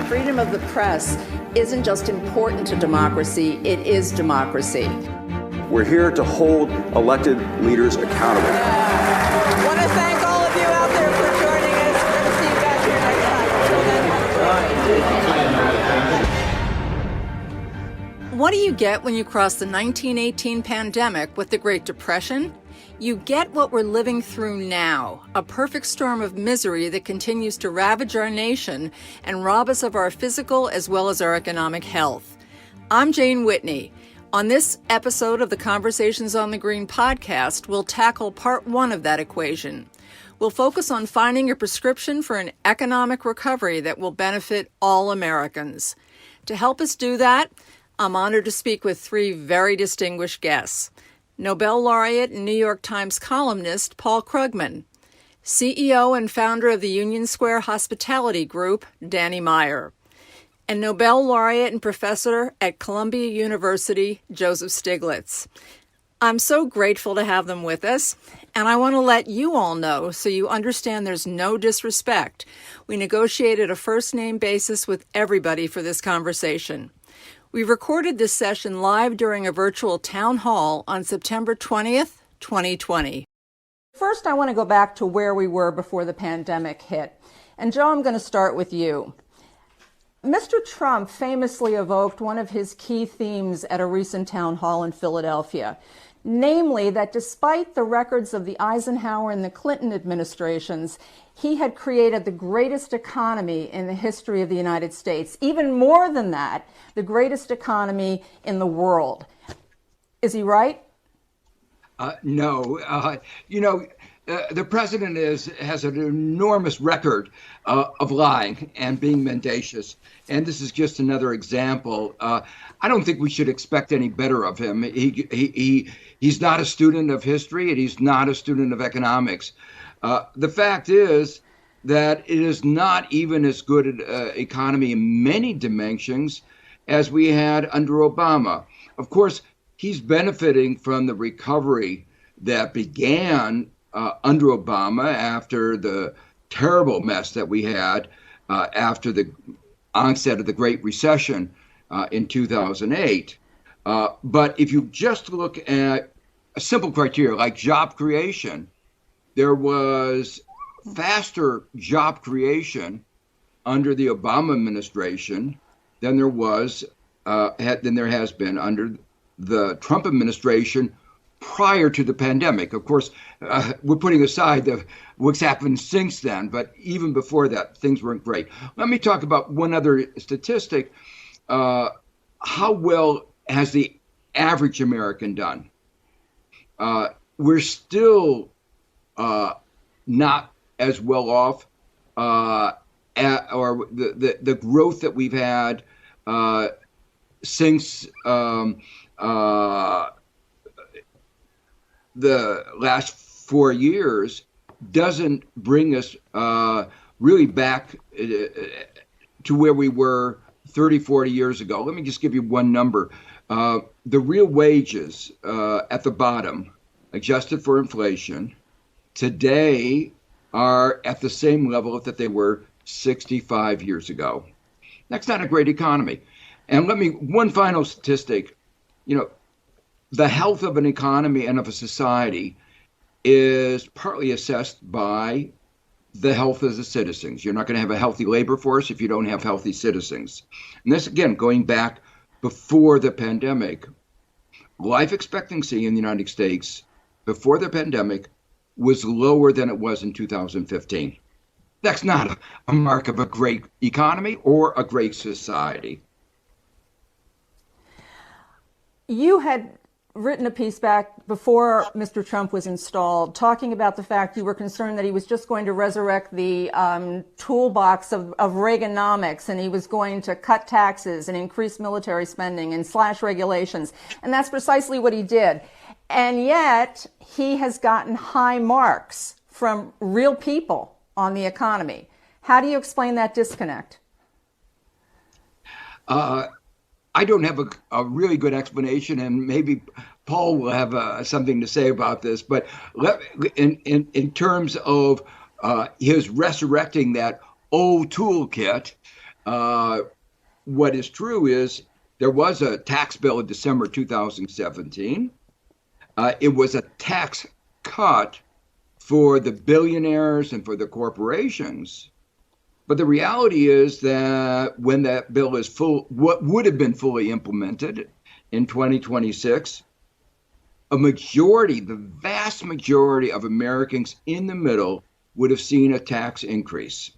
Freedom of the press isn't just important to democracy, it is democracy. We're here to hold elected leaders accountable. I want to thank all of you out there for joining us. We're going to see you back here next time. What do you get when you cross the 1918 pandemic with the Great Depression? You get what we're living through now, a perfect storm of misery that continues to ravage our nation and rob us of our physical as well as our economic health. I'm Jane Whitney. On this episode of the Conversations on the Green podcast, we'll tackle part one of that equation. We'll focus on finding a prescription for an economic recovery that will benefit all Americans. To help us do that, I'm honored to speak with three very distinguished guests. Nobel laureate and New York Times columnist Paul Krugman, CEO and founder of the Union Square Hospitality Group, Danny Meyer, and Nobel laureate and professor at Columbia University, Joseph Stiglitz. I'm so grateful to have them with us, and I want to let you all know so you understand there's no disrespect. We negotiated a first-name basis with everybody for this conversation. We recorded this session live during a virtual town hall on September 20th, 2020. First, I want to go back to where we were before the pandemic hit. And Joe, I'm going to start with you. Mr. Trump famously evoked one of his key themes at a recent town hall in Philadelphia, namely that despite the records of the Eisenhower and the Clinton administrations, he had created the greatest economy in the history of the United States. Even more than that, the greatest economy in the world. Is he right? No. The president has an enormous record of lying and being mendacious. And this is just another example. I don't think we should expect any better of him. He's not a student of history, and he's not a student of economics. The fact is that it is not even as good an economy in many dimensions as we had under Obama. Of course, he's benefiting from the recovery that began under Obama after the terrible mess that we had after the onset of the Great Recession in 2008. But if you just look at a simple criteria like job creation, there was faster job creation under the Obama administration than there has been under the Trump administration prior to the pandemic. Of course, we're putting aside what's happened since then, but even before that, things weren't great. Let me talk about one other statistic. How well has the average American done? We're still not as well off, or the growth that we've had since the last 4 years doesn't bring us really back to where we were 30, 40 years ago. Let me just give you one number. The real wages at the bottom, adjusted for inflation, today are at the same level that they were 65 years ago. That's not a great economy. And one final statistic, the health of an economy and of a society is partly assessed by the health of the citizens. You're not going to have a healthy labor force if you don't have healthy citizens. And this, again, going back before the pandemic, life expectancy in the United States before the pandemic was lower than it was in 2015. That's not a mark of a great economy or a great society. You had written a piece back before Mr. Trump was installed talking about the fact you were concerned that he was just going to resurrect the toolbox of Reaganomics, and he was going to cut taxes and increase military spending and slash regulations. And that's precisely what he did. And yet he has gotten high marks from real people on the economy. How do you explain that disconnect? I don't have a really good explanation, and maybe Paul will have something to say about this. But in terms of He is resurrecting that old toolkit. What is true is there was a tax bill in December 2017. It was a tax cut for the billionaires and for the corporations. But the reality is that when that bill is what would have been fully implemented in 2026, the vast majority of Americans in the middle would have seen a tax increase.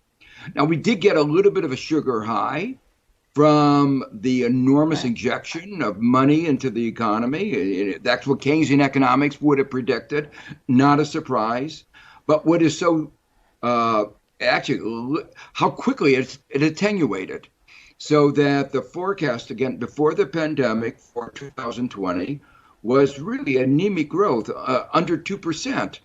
Now, we did get a little bit of a sugar high from the enormous injection of money into the economy. That's what Keynesian economics would have predicted. Not a surprise. But what is so actually how quickly it attenuated, so that the forecast again before the pandemic for 2020 was really anemic growth, under 2%.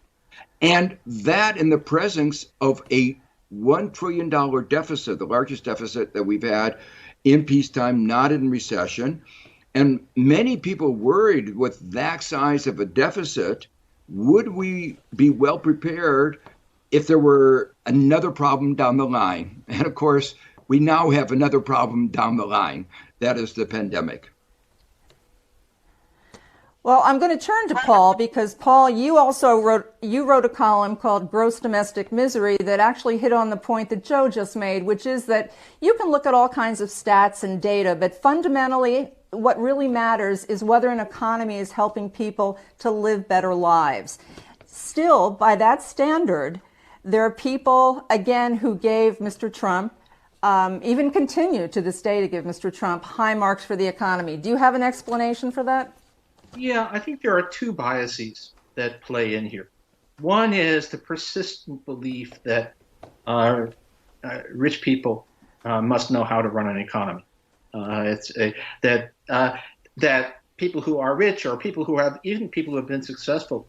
And that in the presence of a $1 trillion deficit, the largest deficit that we've had in peacetime, not in recession. And many people worried with that size of a deficit, would we be well prepared if there were another problem down the line? And of course, we now have another problem down the line. That is the pandemic. Well, I'm going to turn to Paul because, Paul, you also wrote a column called Gross Domestic Misery that actually hit on the point that Joe just made, which is that you can look at all kinds of stats and data, but fundamentally what really matters is whether an economy is helping people to live better lives. Still, by that standard, there are people, again, who gave Mr. Trump, even continue to this day to give Mr. Trump high marks for the economy. Do you have an explanation for that? Yeah, I think there are two biases that play in here. One is the persistent belief that rich people must know how to run an economy. That people who are rich, or people who have been successful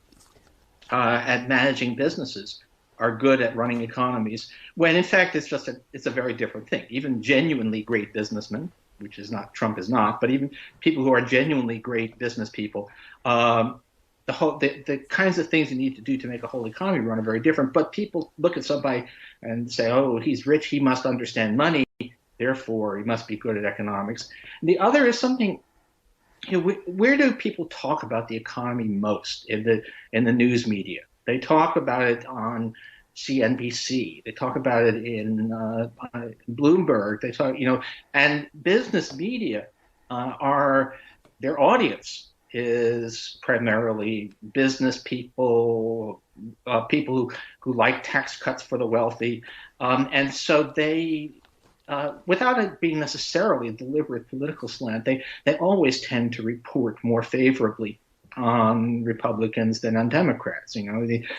at managing businesses, are good at running economies. When in fact it's a very different thing. Even genuinely great businessmen, which is not Trump is not, but even people who are genuinely great business people, the kinds of things you need to do to make a whole economy run are very different. But people look at somebody and say, oh, he's rich, he must understand money, therefore he must be good at economics. And the other is something, where do people talk about the economy most in the news media? They talk about it on CNBC. They talk about it in Bloomberg. They talk, and business media their audience is primarily business people, people who like tax cuts for the wealthy, and so they, without it being necessarily a deliberate political slant, they always tend to report more favorably on Republicans than on Democrats.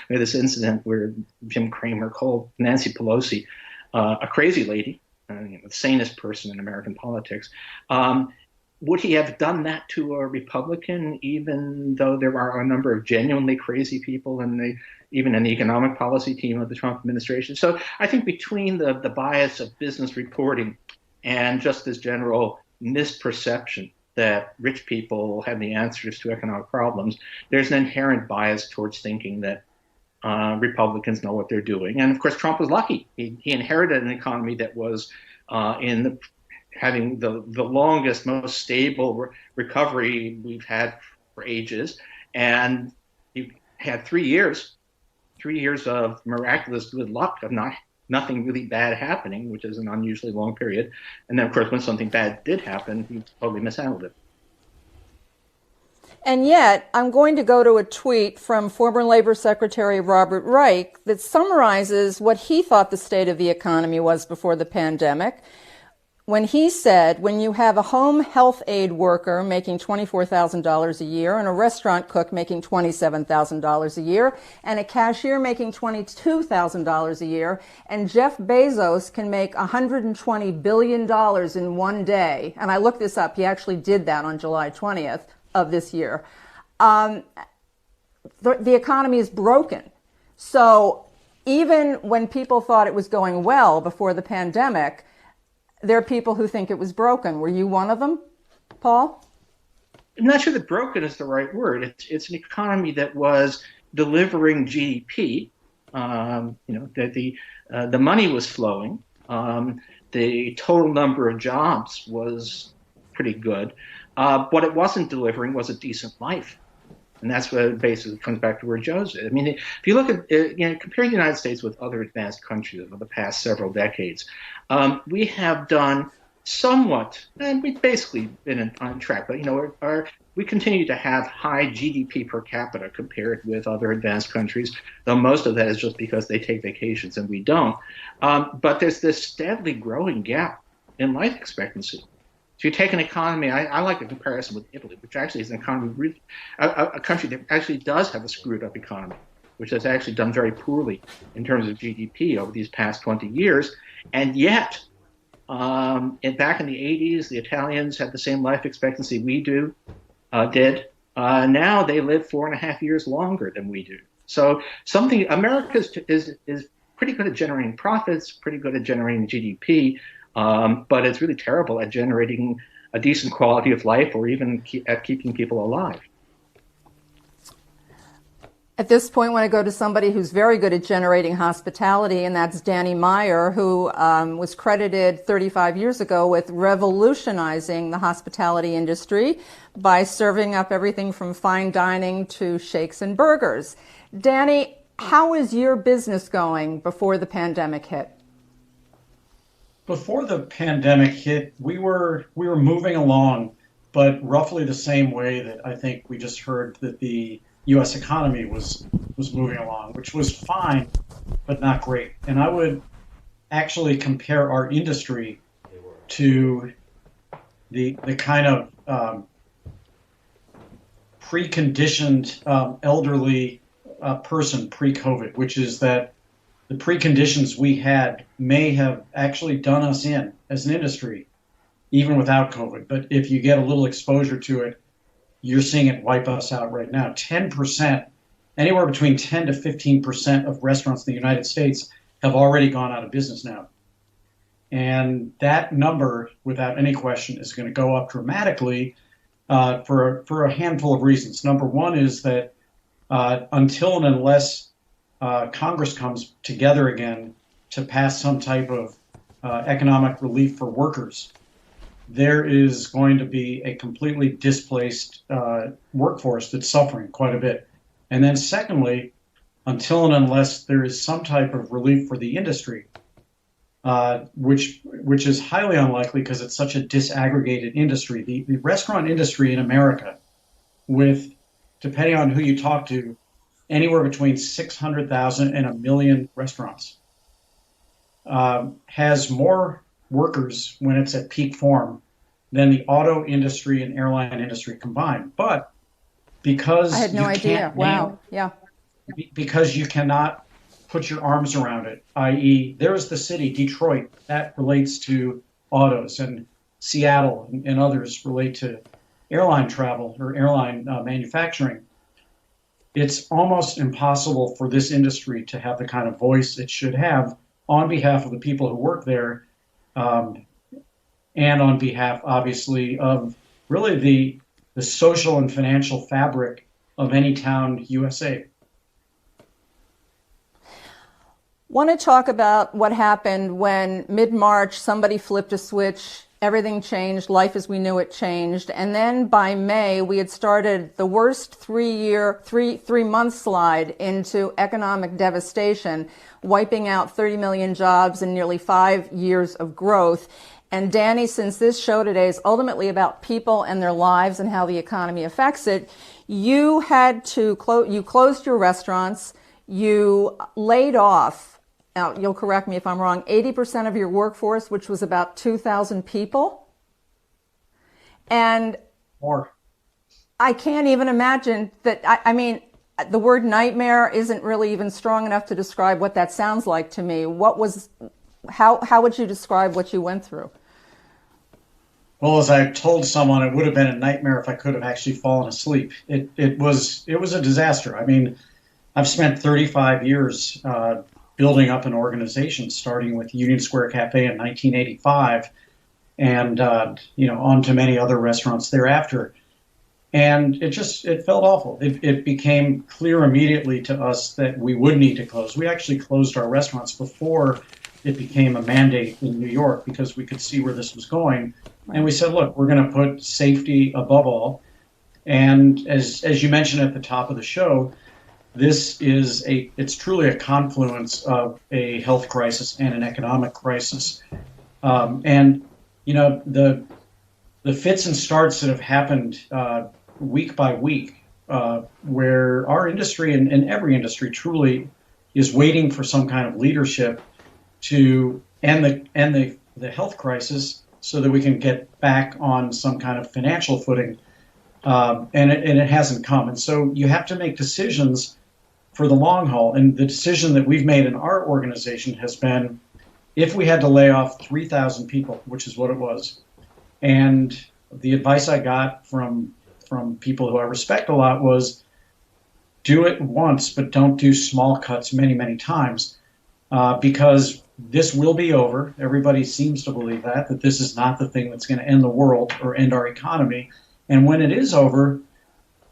This incident where Jim Cramer called Nancy Pelosi a crazy lady, the sanest person in American politics. Would he have done that to a Republican, even though there are a number of genuinely crazy people even in the economic policy team of the Trump administration? So I think between the bias of business reporting and just this general misperception that rich people have the answers to economic problems, there's an inherent bias towards thinking that Republicans know what they're doing. And of course, Trump was lucky. He inherited an economy that was having the longest, most stable recovery we've had for ages. And he had 3 years of miraculous good luck of nothing really bad happening, which is an unusually long period. And then, of course, when something bad did happen, he totally mishandled it. And yet, I'm going to go to a tweet from former Labor Secretary Robert Reich that summarizes what he thought the state of the economy was before the pandemic, when he said, when you have a home health aide worker making $24,000 a year and a restaurant cook making $27,000 a year and a cashier making $22,000 a year, and Jeff Bezos can make $120 billion in one day, and I looked this up, he actually did that on July 20th of this year, the economy is broken. So even when people thought it was going well before the pandemic, there are people who think it was broken. Were you one of them, Paul? I'm not sure that broken is the right word. It's an economy that was delivering GDP That the money was flowing. The total number of jobs was pretty good. What it wasn't delivering was a decent life. And that's what basically comes back to where Joe's is. I mean, if you look at, comparing the United States with other advanced countries over the past several decades, we have done somewhat, and we've basically been on track, but, we continue to have high GDP per capita compared with other advanced countries, though most of that is just because they take vacations and we don't. But there's this steadily growing gap in life expectancy. If you take an economy, I like a comparison with Italy, which actually is an economy, a country that actually does have a screwed up economy, which has actually done very poorly in terms of GDP over these past 20 years. And yet, back in the 80s, the Italians had the same life expectancy we did. Now they live 4.5 years longer than we do. So America is pretty good at generating profits, pretty good at generating GDP, but it's really terrible at generating a decent quality of life or even at keeping people alive. At this point, I want to go to somebody who's very good at generating hospitality, and that's Danny Meyer, who was credited 35 years ago with revolutionizing the hospitality industry by serving up everything from fine dining to shakes and burgers. Danny, how is your business going before the pandemic hit? Before the pandemic hit, we were moving along, but roughly the same way that I think we just heard that the U.S. economy was moving along, which was fine, but not great. And I would actually compare our industry to the kind of preconditioned elderly person pre-COVID, which is that the preconditions we had may have actually done us in as an industry, even without COVID. But if you get a little exposure to it, you're seeing it wipe us out right now. 10%, anywhere between 10 to 15% of restaurants in the United States have already gone out of business now. And that number, without any question, is going to go up dramatically for a handful of reasons. Number one is that until and unless Congress comes together again to pass some type of economic relief for workers, there is going to be a completely displaced workforce that's suffering quite a bit. And then secondly, until and unless there is some type of relief for the industry, which is highly unlikely because it's such a disaggregated industry. The restaurant industry in America, with, depending on who you talk to, anywhere between 600,000 and 1 million restaurants, has more workers when it's at peak form than the auto industry and airline industry combined. But because I had no idea. Wow. Yeah. Because you cannot put your arms around it, i.e., there's the city, Detroit, that relates to autos, and Seattle and others relate to airline travel or airline manufacturing. It's almost impossible for this industry to have the kind of voice it should have on behalf of the people who work there, and on behalf, obviously, of really the social and financial fabric of any town USA. Want to talk about what happened when mid-March somebody flipped a switch, everything changed, life as we knew it changed, and then by May we had started the worst three-month slide into economic devastation, wiping out 30 million jobs and nearly 5 years of growth. And Danny, since this show today is ultimately about people and their lives and how the economy affects it, you had to you closed your restaurants, you laid off, now you'll correct me if I'm wrong, 80% of your workforce, which was about 2,000 people. And more. I can't even imagine that. I mean, the word nightmare isn't really even strong enough to describe what that sounds like to me. How would you describe what you went through? Well, as I told someone, it would have been a nightmare if I could have actually fallen asleep. It was a disaster. I mean, I've spent 35 years building up an organization, starting with Union Square Cafe in 1985, and on to many other restaurants thereafter. And it felt awful. It became clear immediately to us that we would need to close. We actually closed our restaurants before it became a mandate in New York because we could see where this was going. And we said, look, we're going to put safety above all. And as you mentioned at the top of the show, it's truly a confluence of a health crisis and an economic crisis. And, you know, the fits and starts that have happened week by week, where our industry and every industry truly is waiting for some kind of leadership to end the health crisis so that we can get back on some kind of financial footing. And it hasn't come. And so you have to make decisions for the long haul. And the decision that we've made in our organization has been, if we had to lay off 3,000 people, which is what it was, and the advice I got from people who I respect a lot was, do it once, but don't do small cuts many, many times, because this will be over. Everybody seems to believe that this is not the thing that's going to end the world or end our economy. And when it is over,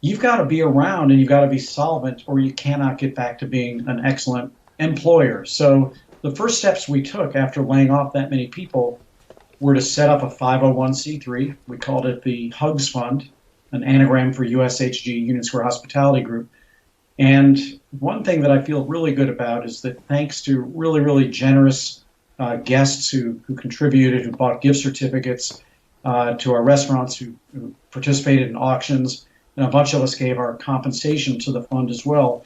you've got to be around and you've got to be solvent, or you cannot get back to being an excellent employer. So the first steps we took after laying off that many people were to set up a 501c3. We called it the HUGS Fund, an anagram for USHG, Union Square Hospitality Group. And one thing that I feel really good about is that thanks to really, really generous guests who contributed, who bought gift certificates to our restaurants, who participated in auctions, and a bunch of us gave our compensation to the fund as well,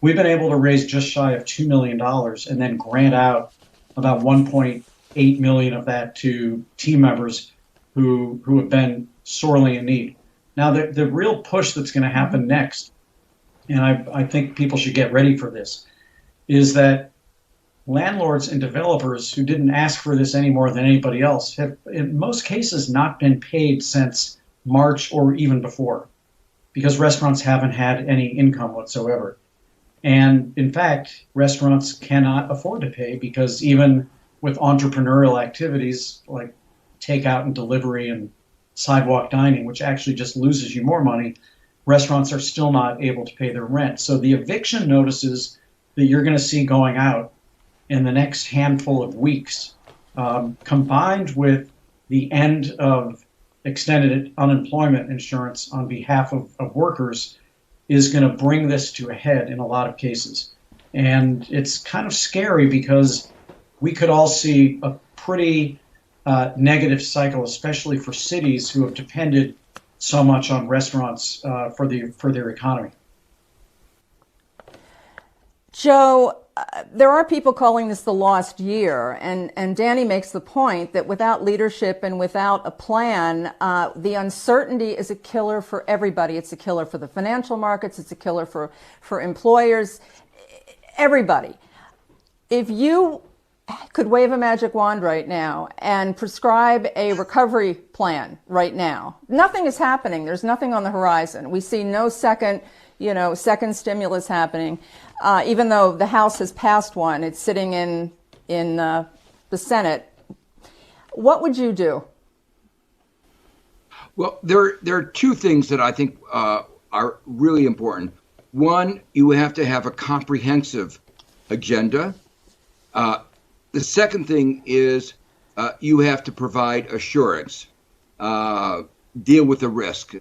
we've been able to raise just shy of $2 million and then grant out about $1.8 million of that to team members who have been sorely in need. Now, the real push that's going to happen next, and I think people should get ready for this, is that landlords and developers who didn't ask for this any more than anybody else have, in most cases, not been paid since March or even before, because restaurants haven't had any income whatsoever. And in fact, restaurants cannot afford to pay because even with entrepreneurial activities like takeout and delivery and sidewalk dining, which actually just loses you more money, restaurants are still not able to pay their rent. So the eviction notices that you're going to see going out in the next handful of weeks, combined with the end of extended unemployment insurance on behalf of workers, is going to bring this to a head in a lot of cases. And it's kind of scary because we could all see a pretty negative cycle, especially for cities who have depended so much on restaurants for their economy. Joe, there are people calling this the lost year, and Danny makes the point that without leadership and without a plan, the uncertainty is a killer for everybody. It's a killer for the financial markets. It's a killer for employers, everybody. If you could wave a magic wand right now and prescribe a recovery plan right now, nothing is happening. There's nothing on the horizon. We see no second stimulus happening. Even though the House has passed one, it's sitting in the Senate. What would you do? Well, there are two things that I think are really important. One, you have to have a comprehensive agenda. The second thing is you have to provide assurance, deal with the risk.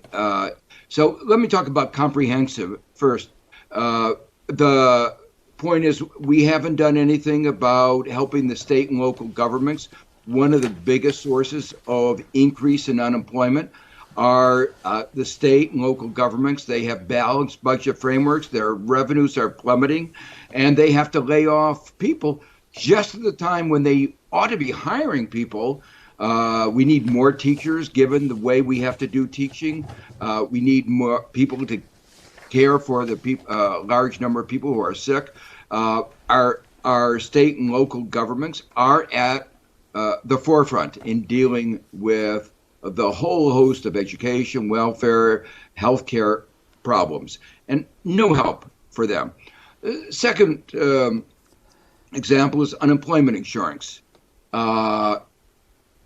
So let me talk about comprehensive first. The point is we haven't done anything about helping the state and local governments. One of the biggest sources of increase in unemployment are the state and local governments. They have balanced budget frameworks. Their revenues are plummeting, and they have to lay off people just at the time when they ought to be hiring people. We need more teachers, given the way we have to do teaching. We need more people to care for the large number of people who are sick. Our state and local governments are at the forefront in dealing with the whole host of education, welfare, healthcare problems, and no help for them. Second example is unemployment insurance. I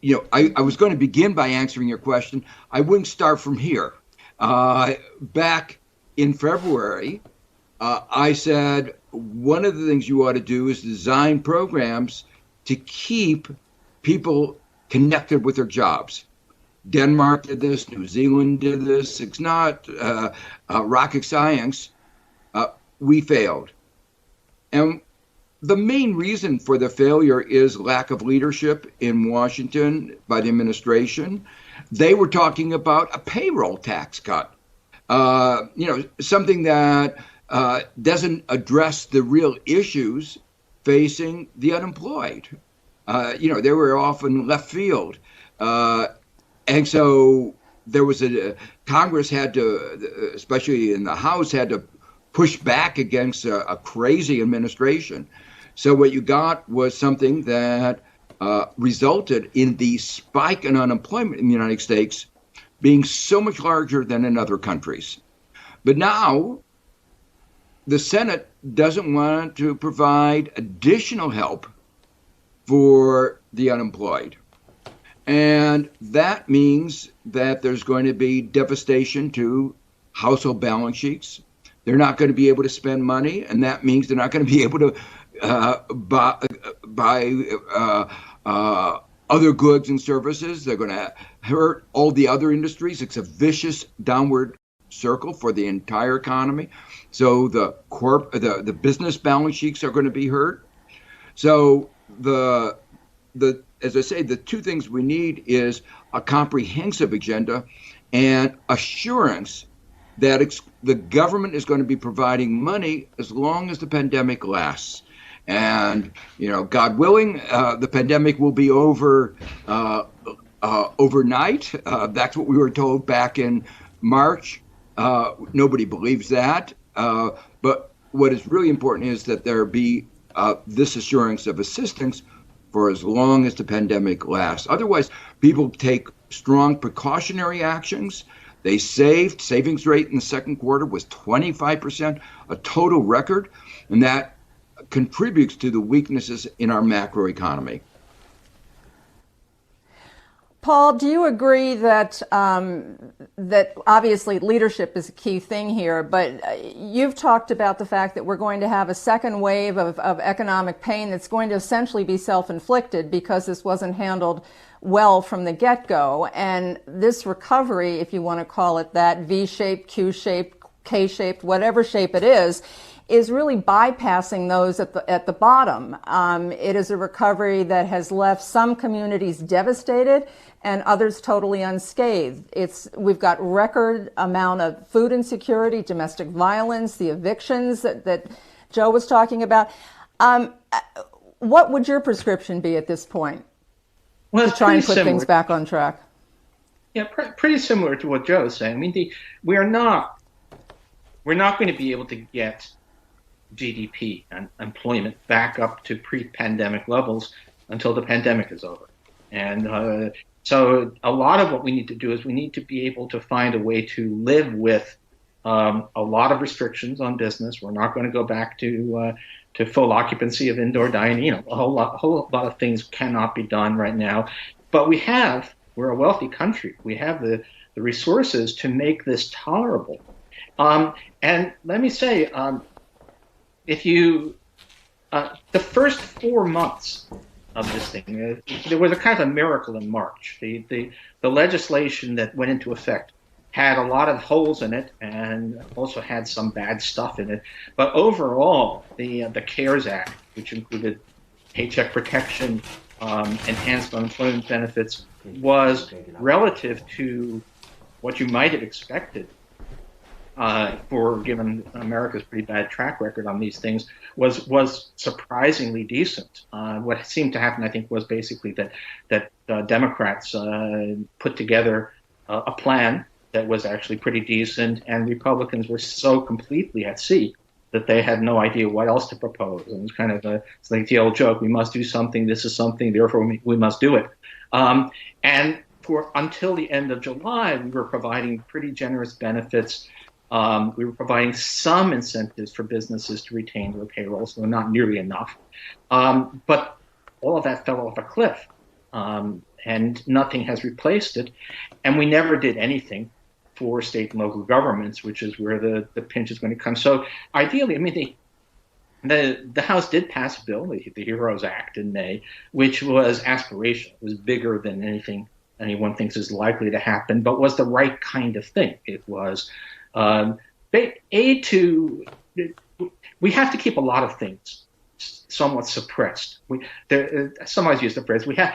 was going to begin by answering your question. I wouldn't start from here. Back in February, I said one of the things you ought to do is design programs to keep people connected with their jobs. Denmark did this, New Zealand did this. It's not rocket science. We failed. And the main reason for the failure is lack of leadership in Washington by the administration. They were talking about a payroll tax cut, something that doesn't address the real issues facing the unemployed. They were often left field. And so there was Congress had to, especially in the House, had to push back against a crazy administration. So what you got was something that resulted in the spike in unemployment in the United States being so much larger than in other countries. But now the Senate doesn't want to provide additional help for the unemployed. And that means that there's going to be devastation to household balance sheets. They're not going to be able to spend money, and that means they're not going to be able to buy other goods and services. They're going to hurt all the other industries. It's a vicious downward circle for the entire economy. So the business balance sheets are going to be hurt. So as I say, the two things we need is a comprehensive agenda and assurance that the government is going to be providing money as long as the pandemic lasts. And, God willing, the pandemic will be over overnight. That's what we were told back in March. Nobody believes that. But what is really important is that there be this assurance of assistance for as long as the pandemic lasts. Otherwise, people take strong precautionary actions. They saved. Savings rate in the second quarter was 25%, a total record, and that contributes to the weaknesses in our macroeconomy. Paul, do you agree that that obviously leadership is a key thing here, but you've talked about the fact that we're going to have a second wave of economic pain that's going to essentially be self-inflicted because this wasn't handled well from the get-go. And this recovery, if you want to call it that, V-shaped, Q-shaped, K-shaped, whatever shape it is really bypassing those at the bottom. It is a recovery that has left some communities devastated and others totally unscathed. We've got record amount of food insecurity, domestic violence, the evictions that Joe was talking about. What would your prescription be at this point to try and put things back on track? Yeah, pretty similar to what Joe is saying. I mean, we're not going to be able to get GDP and employment back up to pre-pandemic levels until the pandemic is over. And so a lot of what we need to do is we need to be able to find a way to live with a lot of restrictions on business. We're not going to go back to full occupancy of indoor dining. A whole lot of things cannot be done right now. But we're a wealthy country. We have the resources to make this tolerable. And let me say, if you, the first 4 months of this thing, there was a kind of a miracle in March. The legislation that went into effect had a lot of holes in it and also had some bad stuff in it. But overall, the CARES Act, which included paycheck protection, enhanced unemployment benefits, was relative to what you might have expected given America's pretty bad track record on these things, was surprisingly decent. What seemed to happen, I think, was basically that Democrats put together a plan that was actually pretty decent, and Republicans were so completely at sea that they had no idea what else to propose. And it was kind of it's like the old joke: we must do something. This is something. Therefore, we must do it. And until the end of July, we were providing pretty generous benefits. We were providing some incentives for businesses to retain their payrolls, though not nearly enough. But all of that fell off a cliff, and nothing has replaced it. And we never did anything for state and local governments, which is where the pinch is going to come. So ideally, I mean, the House did pass a bill, the HEROES Act, in May, which was aspirational. It was bigger than anything anyone thinks is likely to happen, but was the right kind of thing. It was aid to. We have to keep a lot of things somewhat suppressed. Somebody's used the phrase, we have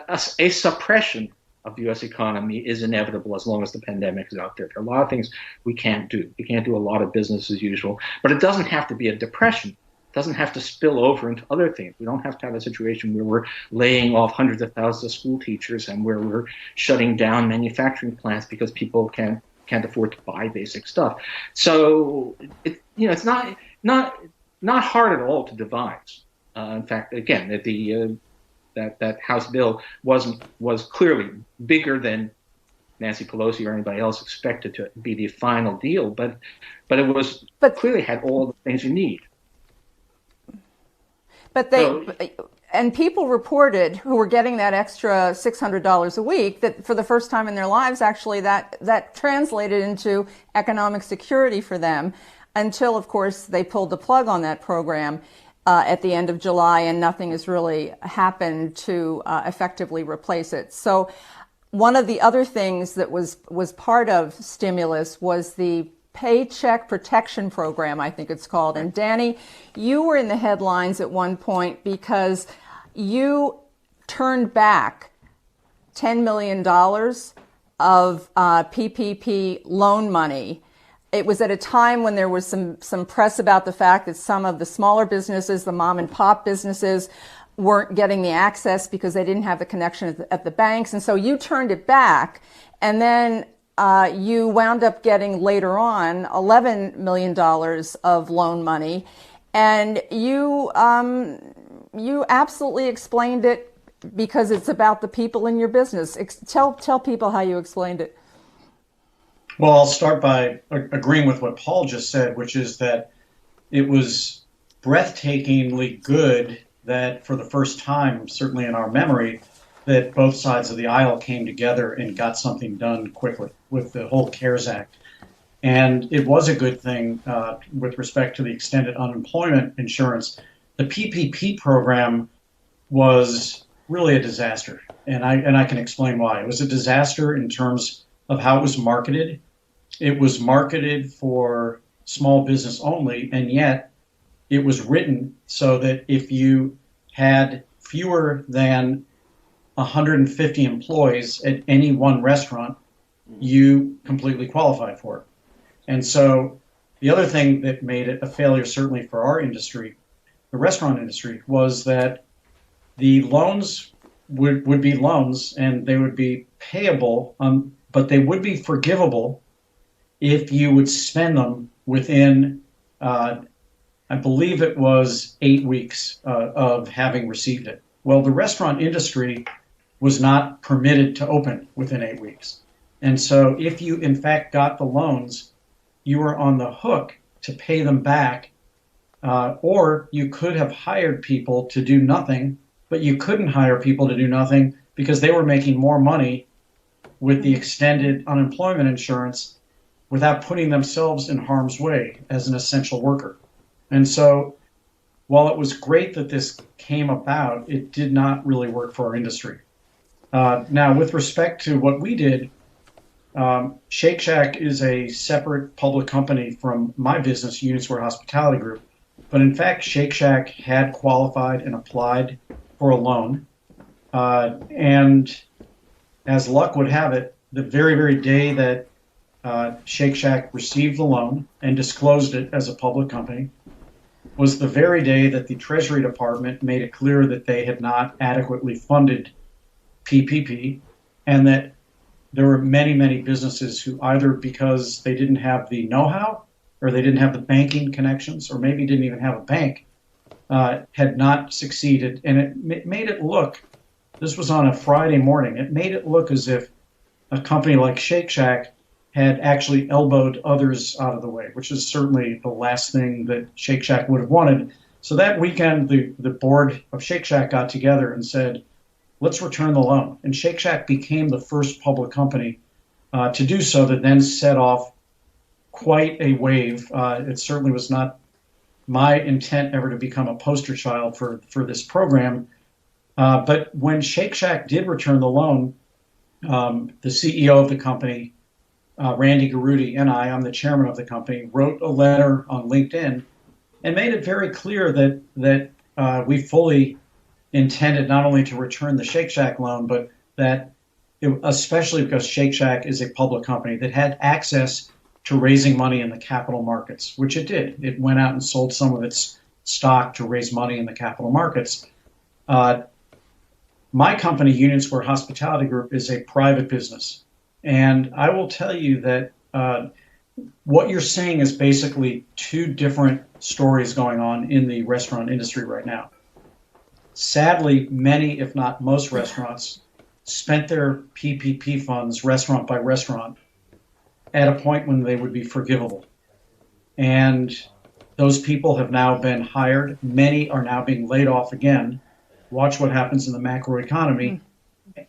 a suppression of the U.S. economy is inevitable as long as the pandemic is out there. There are a lot of things we can't do. We can't do a lot of business as usual, but it doesn't have to be a depression. It doesn't have to spill over into other things. We don't have to have a situation where we're laying off hundreds of thousands of school teachers and where we're shutting down manufacturing plants because people can't afford to buy basic stuff. So it's not hard at all to devise. In fact, again, that House bill was clearly bigger than Nancy Pelosi or anybody else expected to be the final deal, but it clearly had all the things you need. But and people reported who were getting that extra $600 a week that for the first time in their lives, actually that translated into economic security for them until, of course, they pulled the plug on that program at the end of July, and nothing has really happened to effectively replace it. So one of the other things that was part of stimulus was the Paycheck Protection Program, I think it's called. And Danny, you were in the headlines at one point because you turned back $10 million of PPP loan money. It was at a time when there was some press about the fact that some of the smaller businesses, the mom and pop businesses, weren't getting the access because they didn't have the connection at the banks. And so you turned it back, and then you wound up getting later on $11 million of loan money. And you absolutely explained it because it's about the people in your business. Tell people how you explained it. Well, I'll start by agreeing with what Paul just said, which is that it was breathtakingly good that for the first time, certainly in our memory, that both sides of the aisle came together and got something done quickly with the whole CARES Act. And it was a good thing with respect to the extended unemployment insurance. The PPP program was really a disaster, and I can explain why. It was a disaster in terms of how it was marketed. It was marketed for small business only, and yet it was written so that if you had fewer than 150 employees at any one restaurant, you completely qualified for it. And so the other thing that made it a failure, certainly for our industry, the restaurant industry, was that the loans would be loans and they would be payable, but they would be forgivable if you would spend them within, I believe it was 8 weeks of having received it. Well, the restaurant industry was not permitted to open within 8 weeks. And so if you, in fact, got the loans, you were on the hook to pay them back, or you could have hired people to do nothing, but you couldn't hire people to do nothing because they were making more money with the extended unemployment insurance without putting themselves in harm's way as an essential worker. And so while it was great that this came about, it did not really work for our industry. Now, with respect to what we did, Shake Shack is a separate public company from my business, Union Square Hospitality Group. But in fact, Shake Shack had qualified and applied for a loan. And as luck would have it, the very, very day that Shake Shack received the loan and disclosed it as a public company was the very day that the Treasury Department made it clear that they had not adequately funded PPP, and that there were many, many businesses who either because they didn't have the know-how or they didn't have the banking connections or maybe didn't even have a bank, had not succeeded. And it made it look, this was on a Friday morning, it made it look as if a company like Shake Shack had actually elbowed others out of the way, which is certainly the last thing that Shake Shack would have wanted. So that weekend, the board of Shake Shack got together and said, let's return the loan. And Shake Shack became the first public company to do so that then set off quite a wave. It certainly was not my intent ever to become a poster child for this program. But when Shake Shack did return the loan, the CEO of the company, Randy Garutti, and I'm the chairman of the company, wrote a letter on LinkedIn and made it very clear that we fully intended not only to return the Shake Shack loan, but that especially because Shake Shack is a public company that had access to raising money in the capital markets, which it did. It went out and sold some of its stock to raise money in the capital markets. My company, Union Square Hospitality Group, is a private business. And I will tell you that what you're seeing is basically two different stories going on in the restaurant industry right now. Sadly, many, if not most restaurants, spent their PPP funds restaurant by restaurant at a point when they would be forgivable. And those people have now been hired. Many are now being laid off again. Watch what happens in the macroeconomy.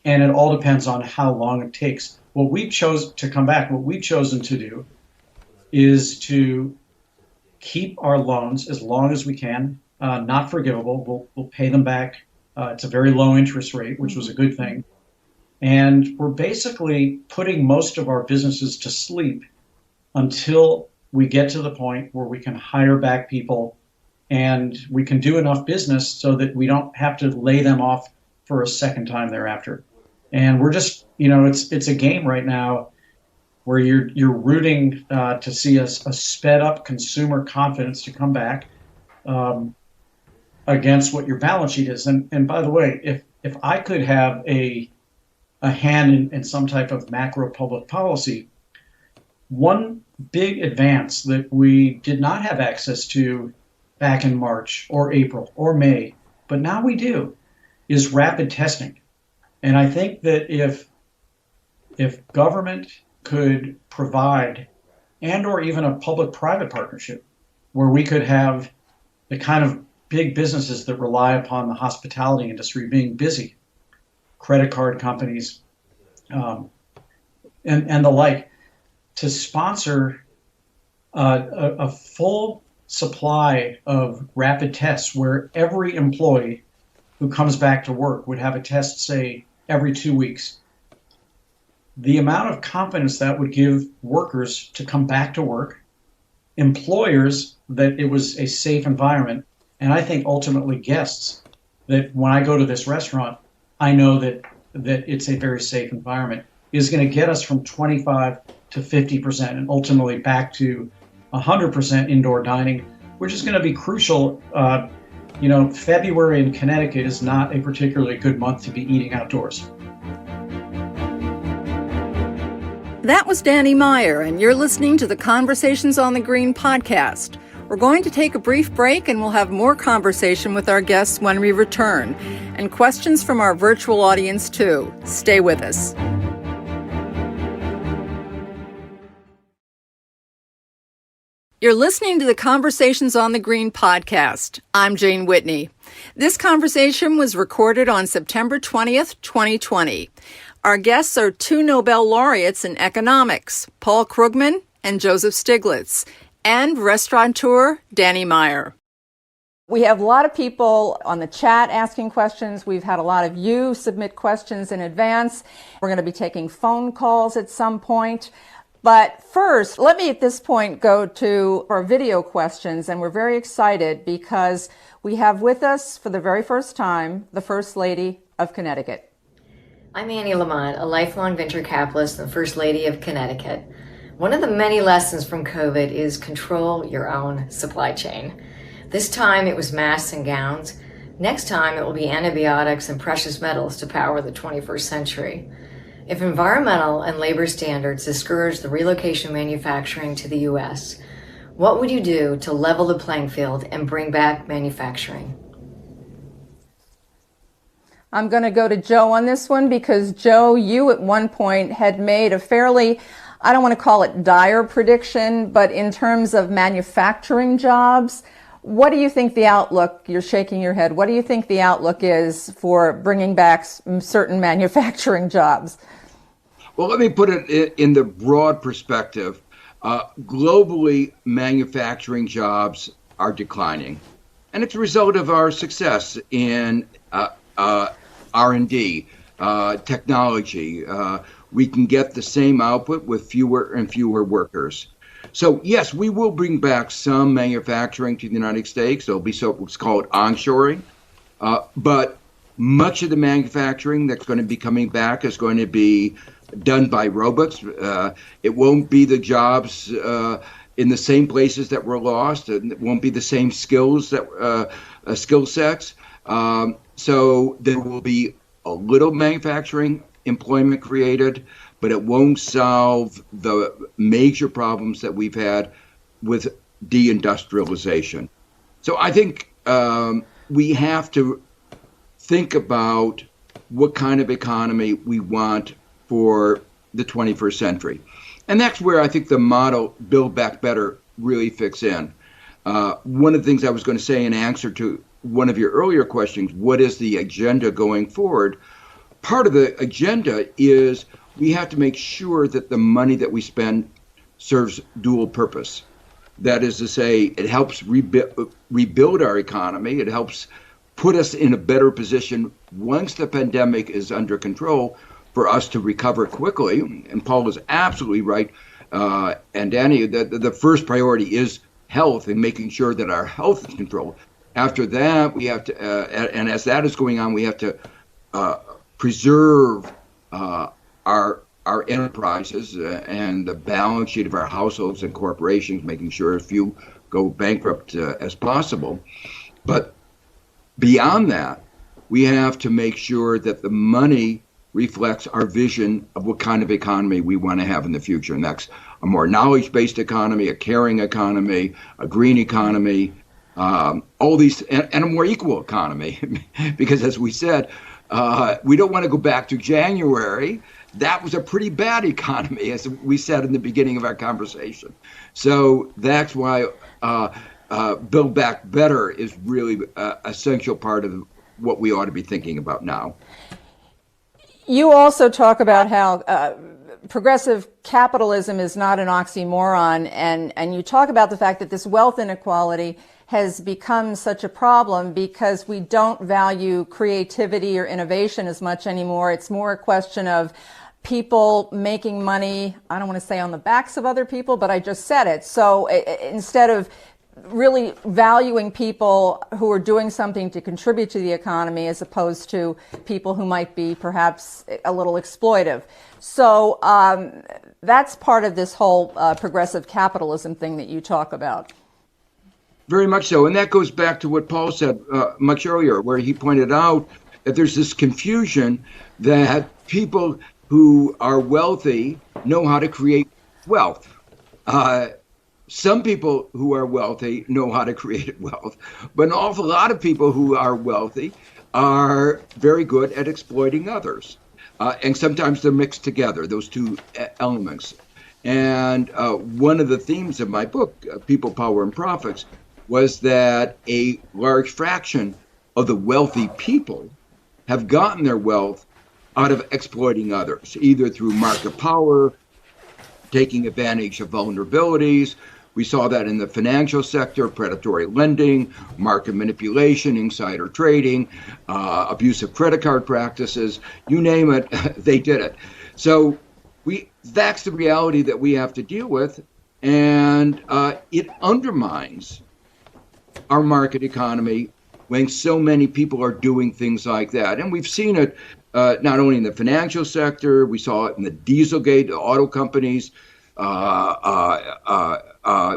And it all depends on how long it takes. What we've chosen to do is to keep our loans as long as we can, not forgivable. We'll pay them back. It's a very low interest rate, which was a good thing. And we're basically putting most of our businesses to sleep until we get to the point where we can hire back people and we can do enough business so that we don't have to lay them off for a second time thereafter. And we're just, it's a game right now where you're rooting to see a sped up consumer confidence to come back against what your balance sheet is. And by the way, if I could have a hand in some type of macro public policy, one big advance that we did not have access to back in March or April or May, but now we do, is rapid testing. And I think that if government could provide, and or even a public-private partnership, where we could have the kind of big businesses that rely upon the hospitality industry being busy, credit card companies, and the like, to sponsor a full supply of rapid tests where every employee who comes back to work would have a test, say, every 2 weeks. The amount of confidence that would give workers to come back to work, employers that it was a safe environment, and I think ultimately guests that when I go to this restaurant, I know that it's a very safe environment, is going to get us from 25 to 50% and ultimately back to 100% indoor dining, which is going to be crucial. February in Connecticut is not a particularly good month to be eating outdoors. That was Danny Meyer, and you're listening to the Conversations on the Green podcast. We're going to take a brief break, and we'll have more conversation with our guests when we return, and questions from our virtual audience, too. Stay with us. You're listening to the Conversations on the Green podcast. I'm Jane Whitney. This conversation was recorded on September 20th, 2020. Our guests are two Nobel laureates in economics, Paul Krugman and Joseph Stiglitz, and restaurateur Danny Meyer. We have a lot of people on the chat asking questions. We've had a lot of you submit questions in advance. We're going to be taking phone calls at some point. But first, let me at this point go to our video questions, and we're very excited because we have with us for the very first time the First Lady of Connecticut. I'm Annie Lamont, a lifelong venture capitalist and First Lady of Connecticut. One of the many lessons from COVID is control your own supply chain. This time it was masks and gowns. Next time it will be antibiotics and precious metals to power the 21st century. If environmental and labor standards discourage the relocation of manufacturing to the U.S., what would you do to level the playing field and bring back manufacturing? I'm going to go to Joe on this one because, Joe, you at one point had made a fairly, I don't want to call it dire prediction, but in terms of manufacturing jobs, what do you think the outlook, you're shaking your head, what do you think the outlook is for bringing back certain manufacturing jobs? Well, let me put it in the broad perspective. Globally, manufacturing jobs are declining, and it's a result of our success in R&D, technology. We can get the same output with fewer and fewer workers. So yes, we will bring back some manufacturing to the United States. There'll be what's called onshoring, but much of the manufacturing that's going to be coming back is going to be done by robots. It won't be the jobs in the same places that were lost, and it won't be the same skills that skill sets. So there will be a little manufacturing employment created, but it won't solve the major problems that we've had with deindustrialization. So I think we have to think about what kind of economy we want for the 21st century. And that's where I think the model Build Back Better really fits in. One of the things I was going to say in answer to one of your earlier questions, what is the agenda going forward? Part of the agenda is we have to make sure that the money that we spend serves dual purpose. That is to say, it helps rebuild our economy. It helps put us in a better position once the pandemic is under control for us to recover quickly. And Paul is absolutely right. And Danny, the first priority is health and making sure that our health is controlled. After that, we have to, and as that is going on, we have to preserve our enterprises and the balance sheet of our households and corporations, making sure few go bankrupt as possible. But beyond that, we have to make sure that the money reflects our vision of what kind of economy we want to have in the future. And that's a more knowledge-based economy, a caring economy, a green economy, all these, and a more equal economy. Because as we said, we don't want to go back to January. That was a pretty bad economy, as we said in the beginning of our conversation. So that's why Build Back Better is really an essential part of what we ought to be thinking about now. You also talk about how progressive capitalism is not an oxymoron, and you talk about the fact that this wealth inequality has become such a problem because we don't value creativity or innovation as much anymore. It's more a question of people making money, I don't want to say on the backs of other people, but I just said it. So instead of really valuing people who are doing something to contribute to the economy as opposed to people who might be perhaps a little exploitive. So that's part of this whole progressive capitalism thing that you talk about. Very much so. And that goes back to what Paul said much earlier, where he pointed out that there's this confusion that people who are wealthy know how to create wealth. Some people who are wealthy know how to create wealth, but an awful lot of people who are wealthy are very good at exploiting others. And sometimes they're mixed together, those two elements. And one of the themes of my book, People, Power, and Profits, was that a large fraction of the wealthy people have gotten their wealth out of exploiting others, either through market power, taking advantage of vulnerabilities. We saw that in the financial sector, predatory lending, market manipulation, insider trading, abusive credit card practices, you name it, they did it. So that's the reality that we have to deal with, and it undermines our market economy when so many people are doing things like that. And we've seen it not only in the financial sector, we saw it in the Dieselgate, the auto companies.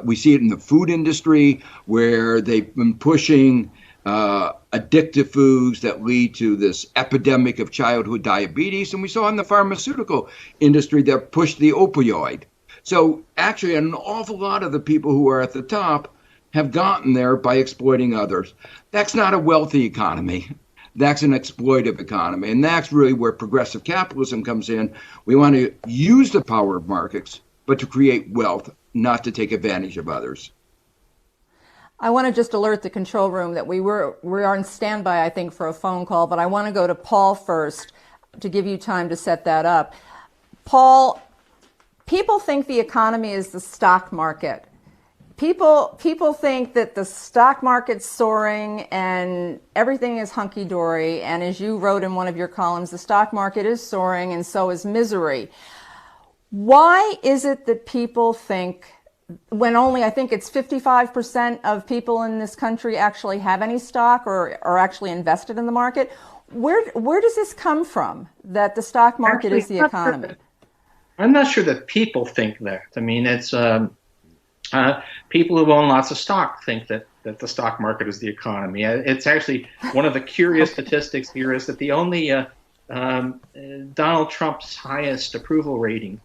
We see it in the food industry, where they've been pushing addictive foods that lead to this epidemic of childhood diabetes. And we saw in the pharmaceutical industry that pushed the opioid. So actually, an awful lot of the people who are at the top have gotten there by exploiting others. That's not a wealthy economy. That's an exploitive economy. And that's really where progressive capitalism comes in. We want to use the power of markets, but to create wealth, not to take advantage of others. I want to just alert the control room that we're on standby, I think, for a phone call, but I want to go to Paul first to give you time to set that up. Paul, people think the economy is the stock market. People think that the stock market's soaring and everything is hunky-dory. And as you wrote in one of your columns, the stock market is soaring and so is misery. Why is it that people think, when only I think it's 55% of people in this country actually have any stock or are actually invested in the market, where does this come from, that the stock market is the economy? I'm not sure that people think that. I mean, it's people who own lots of stock think that the stock market is the economy. It's actually one of the curious statistics here is that the only Donald Trump's highest approval rating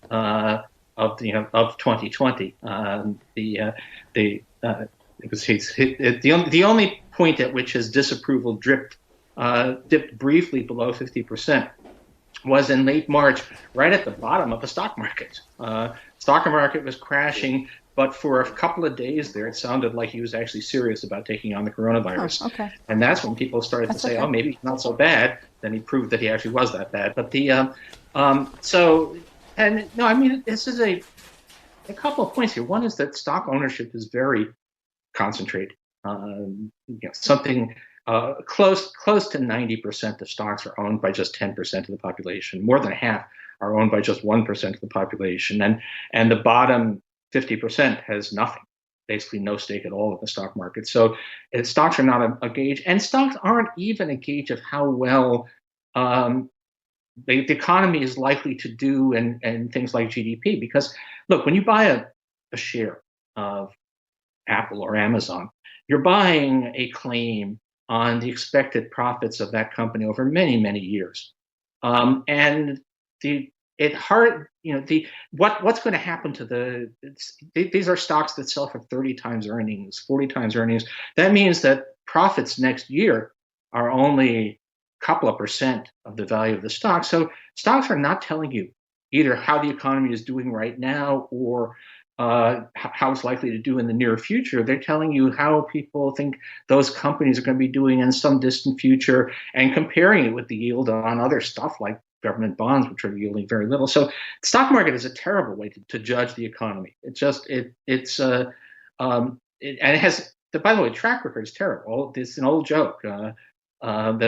of 2020 the only point at which his disapproval dipped briefly below 50% was in late March, right at the bottom of the stock market. Stock market was crashing, but for a couple of days there, it sounded like he was actually serious about taking on the coronavirus. Oh, okay. And that's when people started to say, okay. oh, maybe he's not so bad. Then he proved that he actually was that bad. But this is a couple of points here. One is that stock ownership is very concentrated. Something close to 90% of stocks are owned by just 10% of the population. More than half are owned by just 1% of the population. And the bottom 50% has nothing, basically no stake at all in the stock market. So stocks are not a gauge, and stocks aren't even a gauge of how well the economy is likely to do and things like GDP. Because look, when you buy a share of Apple or Amazon, you're buying a claim on the expected profits of that company over many, many years. And what's going to happen to these are stocks that sell for 30 times earnings, 40 times earnings. That means that profits next year are only a couple of percent of the value of the stock. So stocks are not telling you either how the economy is doing right now or how it's likely to do in the near future. They're telling you how people think those companies are going to be doing in some distant future and comparing it with the yield on other stuff like government bonds, which are yielding very little. So the stock market is a terrible way to judge the economy. And it has, by the way, track record is terrible. It's an old joke that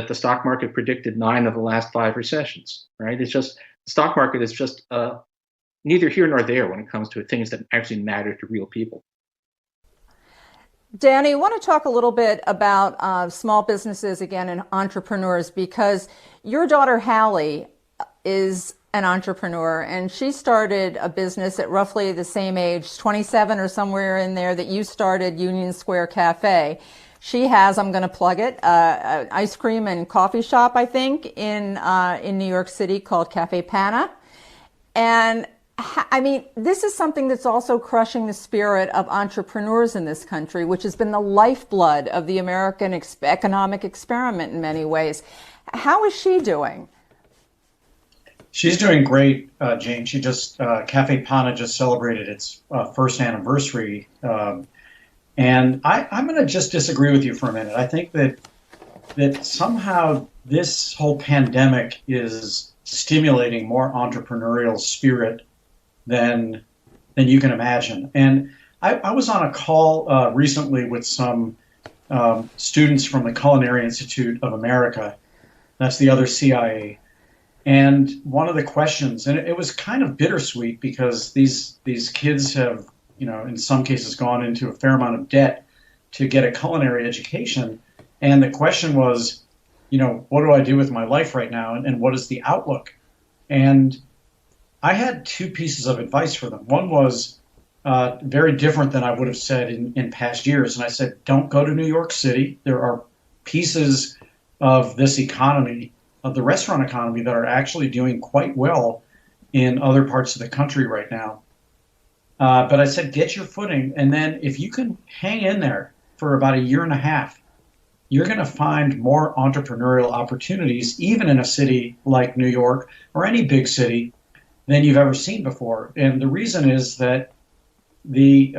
the stock market predicted 9 of the last 5 recessions, right? It's just, the stock market is just neither here nor there when it comes to things that actually matter to real people. Danny, I want to talk a little bit about small businesses again and entrepreneurs, because your daughter Hallie is an entrepreneur and she started a business at roughly the same age, 27 or somewhere in there, that you started Union Square Cafe. She has, I'm going to plug it, an ice cream and coffee shop, I think, in New York City called Cafe Panna. And I mean, this is something that's also crushing the spirit of entrepreneurs in this country, which has been the lifeblood of the American economic experiment in many ways. How is she doing? She's doing great, Jane. She just, Cafe Panna just celebrated its first anniversary. And I'm going to just disagree with you for a minute. I think that somehow this whole pandemic is stimulating more entrepreneurial spirit than you can imagine. And I was on a call recently with some students from the Culinary Institute of America. That's the other CIA. And one of the questions, and it was kind of bittersweet because these kids have, in some cases gone into a fair amount of debt to get a culinary education. And the question was, what do I do with my life right now? And what is the outlook? And I had 2 pieces of advice for them. One was very different than I would have said in past years. And I said, don't go to New York City. There are pieces of this economy, of the restaurant economy, that are actually doing quite well in other parts of the country right now. But I said, get your footing. And then if you can hang in there for about a year and a half, you're going to find more entrepreneurial opportunities, even in a city like New York or any big city, than you've ever seen before. And the reason is that the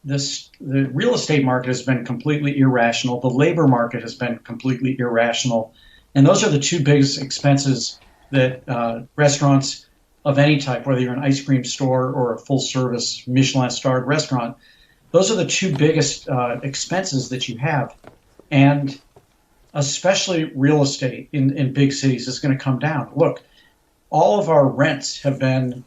real estate market has been completely irrational. The labor market has been completely irrational. And those are the 2 biggest expenses that restaurants of any type, whether you're an ice cream store or a full-service Michelin-starred restaurant, those are the two biggest expenses that you have. And especially real estate in big cities is going to come down. Look, all of our rents have been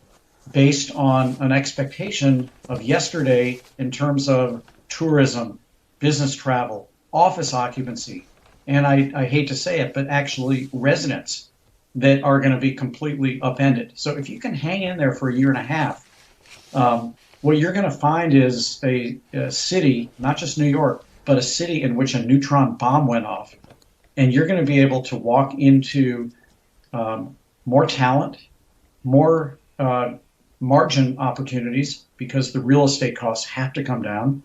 based on an expectation of yesterday in terms of tourism, business travel, office occupancy, and I hate to say it, but actually residents that are going to be completely upended. So if you can hang in there for a year and a half, what you're going to find is a city, not just New York, but a city in which a neutron bomb went off. And you're going to be able to walk into more talent, more margin opportunities, because the real estate costs have to come down.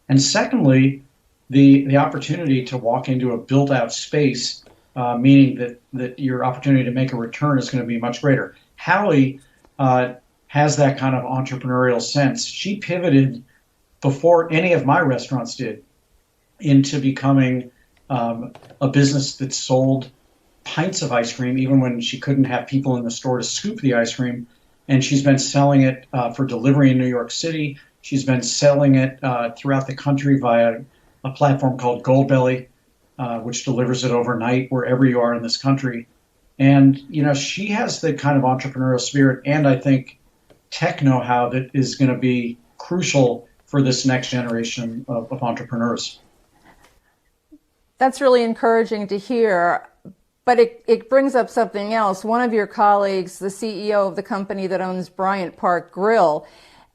And secondly, the opportunity to walk into a built-out space, meaning that your opportunity to make a return is going to be much greater. Hallie has that kind of entrepreneurial sense. She pivoted before any of my restaurants did into becoming a business that sold pints of ice cream, even when she couldn't have people in the store to scoop the ice cream. And she's been selling it for delivery in New York City. She's been selling it throughout the country via a platform called Goldbelly, which delivers it overnight wherever you are in this country. And, you know, she has the kind of entrepreneurial spirit and I think tech know-how that is going to be crucial for this next generation of entrepreneurs. That's really encouraging to hear, but it brings up something else. One of your colleagues, the CEO of the company that owns Bryant Park Grill,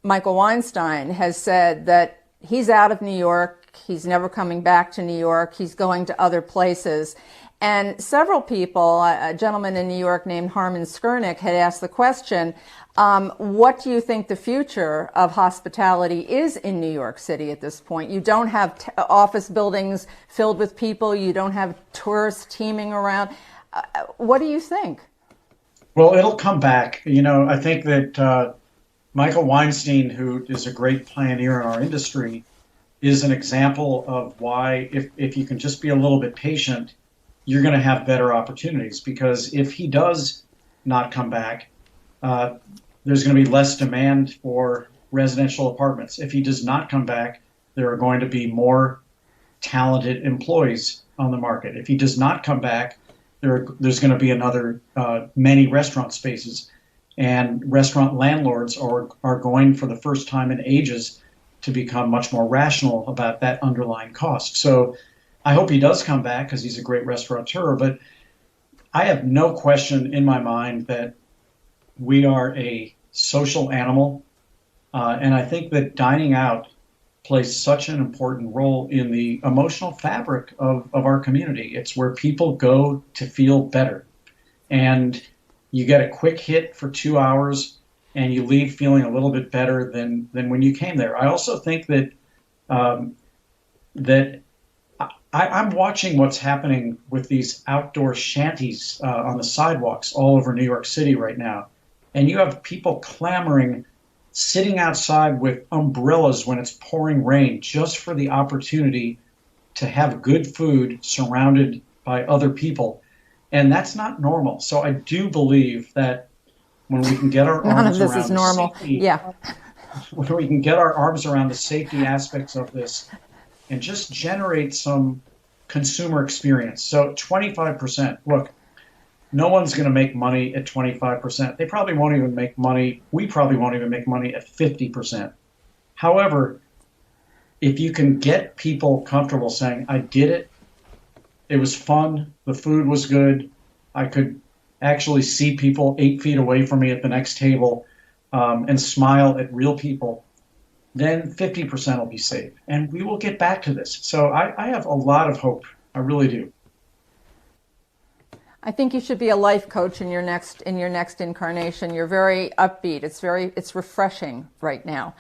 Michael Weinstein, has said that he's out of New York. He's never coming back to New York. He's going to other places. And several people, a gentleman in New York named Harmon Skurnick, had asked the question, what do you think the future of hospitality is in New York City at this point? You don't have office buildings filled with people. You don't have tourists teeming around. What do you think? Well, it'll come back. You know, I think that Michael Weinstein, who is a great pioneer in our industry, is an example of why if you can just be a little bit patient, you're going to have better opportunities. Because if he does not come back, there's going to be less demand for residential apartments. If he does not come back, there are going to be more talented employees on the market. If he does not come back, there's going to be another many restaurant spaces. And restaurant landlords are going, for the first time in ages, to become much more rational about that underlying cost. So I hope he does come back because he's a great restaurateur, but I have no question in my mind that we are a social animal. And I think that dining out plays such an important role in the emotional fabric of our community. It's where people go to feel better. And you get a quick hit for 2 hours and you leave feeling a little bit better than when you came there. I also think that I'm watching what's happening with these outdoor shanties on the sidewalks all over New York City right now. And you have people clamoring, sitting outside with umbrellas when it's pouring rain, just for the opportunity to have good food surrounded by other people. And that's not normal. So I do believe that when we can get our arms around is normal. Safety, yeah. When we can get our arms around the safety aspects of this and just generate some consumer experience. So 25%, look, no one's going to make money at 25%. They probably won't even make money. We probably won't even make money at 50%. However, if you can get people comfortable saying, I did it, it was fun, the food was good, I could actually see people 8 feet away from me at the next table and smile at real people, then 50% will be safe. And we will get back to this. So I have a lot of hope. I really do. I think you should be a life coach in your next incarnation. You're very upbeat. It's refreshing right now.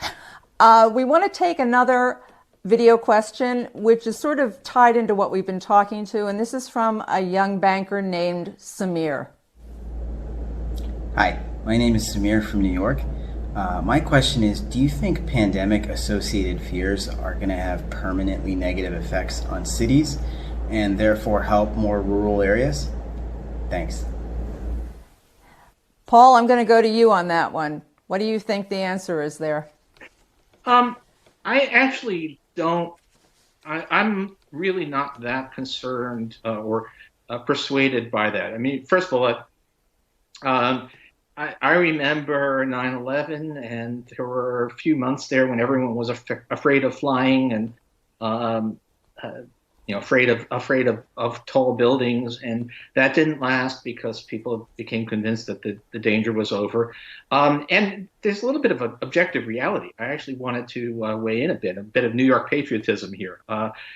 We want to take another video question, which is sort of tied into what we've been talking to, and this is from a young banker named Samir. Hi, my name is Samir from New York. My question is, do you think pandemic-associated fears are going to have permanently negative effects on cities and therefore help more rural areas? Thanks. Paul, I'm going to go to you on that one. What do you think the answer is there? I actually don't. I'm really not that concerned or persuaded by that. I mean, first of all, I remember 9/11, and there were a few months there when everyone was afraid of flying and afraid of tall buildings, and that didn't last because people became convinced that the danger was over. And there's a little bit of an objective reality. I actually wanted to weigh in a bit of New York patriotism here.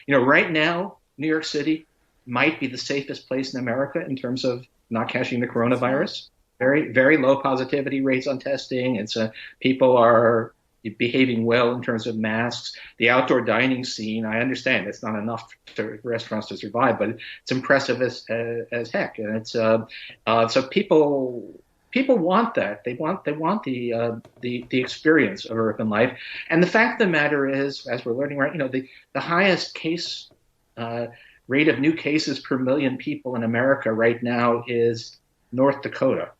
Right now, New York City might be the safest place in America in terms of not catching the coronavirus. Very, very low positivity rates on testing. It's people are behaving well in terms of masks. The outdoor dining scene, I understand it's not enough for restaurants to survive, but it's impressive as heck. And it's so people want that. They want the experience of urban life. And the fact of the matter is, as we're learning right, the highest case rate of new cases per million people in America right now is North Dakota.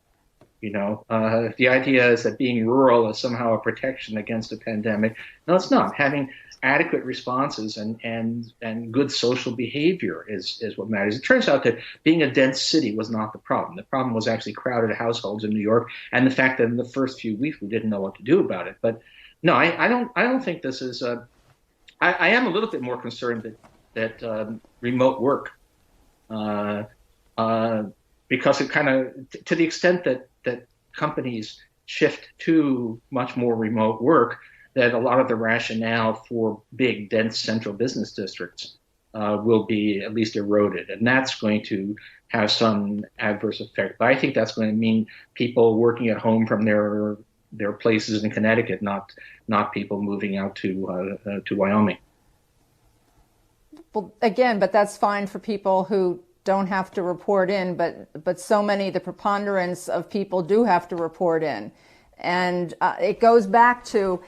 The idea is that being rural is somehow a protection against a pandemic. No, it's not. Having adequate responses and good social behavior is what matters. It turns out that being a dense city was not the problem. The problem was actually crowded households in New York, and the fact that in the first few weeks we didn't know what to do about it. But no, I don't think this is. I am a little bit more concerned that remote work, because it kind of, to the extent that companies shift to much more remote work, that a lot of the rationale for big, dense central business districts will be at least eroded. And that's going to have some adverse effect. But I think that's going to mean people working at home from their places in Connecticut, not people moving out to Wyoming. Well, again, but that's fine for people who don't have to report in, but so many, the preponderance of people do have to report in. And it goes back to,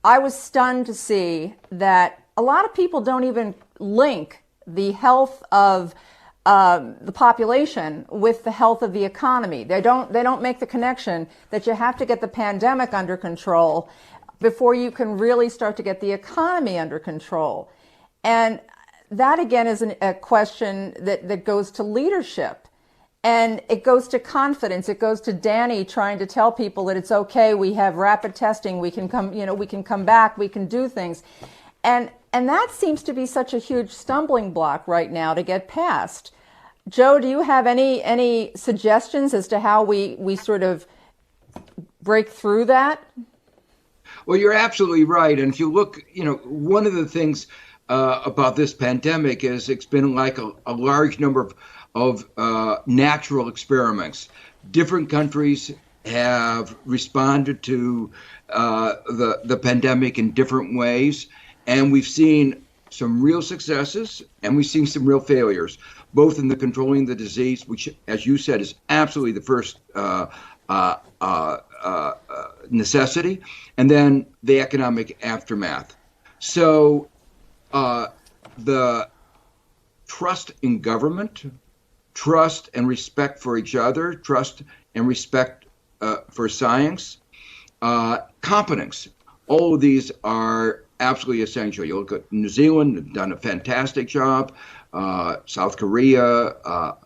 I was stunned to see that a lot of people don't even link the health of the population with the health of the economy. They don't make the connection that you have to get the pandemic under control before you can really start to get the economy under control. And that, again, is a question that goes to leadership, and it goes to confidence. It goes to Danny trying to tell people that it's okay. We have rapid testing. We can come, we can come back. We can do things. And that seems to be such a huge stumbling block right now to get past. Joe, do you have any suggestions as to how we sort of break through that? Well, you're absolutely right. And if you look, one of the things about this pandemic is it's been like a large number of natural experiments. Different countries have responded to the pandemic in different ways, and we've seen some real successes and we've seen some real failures, both in the controlling the disease, which, as you said, is absolutely the first necessity, and then the economic aftermath. So the trust in government, trust and respect for each other, trust and respect for science, competence, all of these are absolutely essential. You look at New Zealand, have done a fantastic job, South Korea,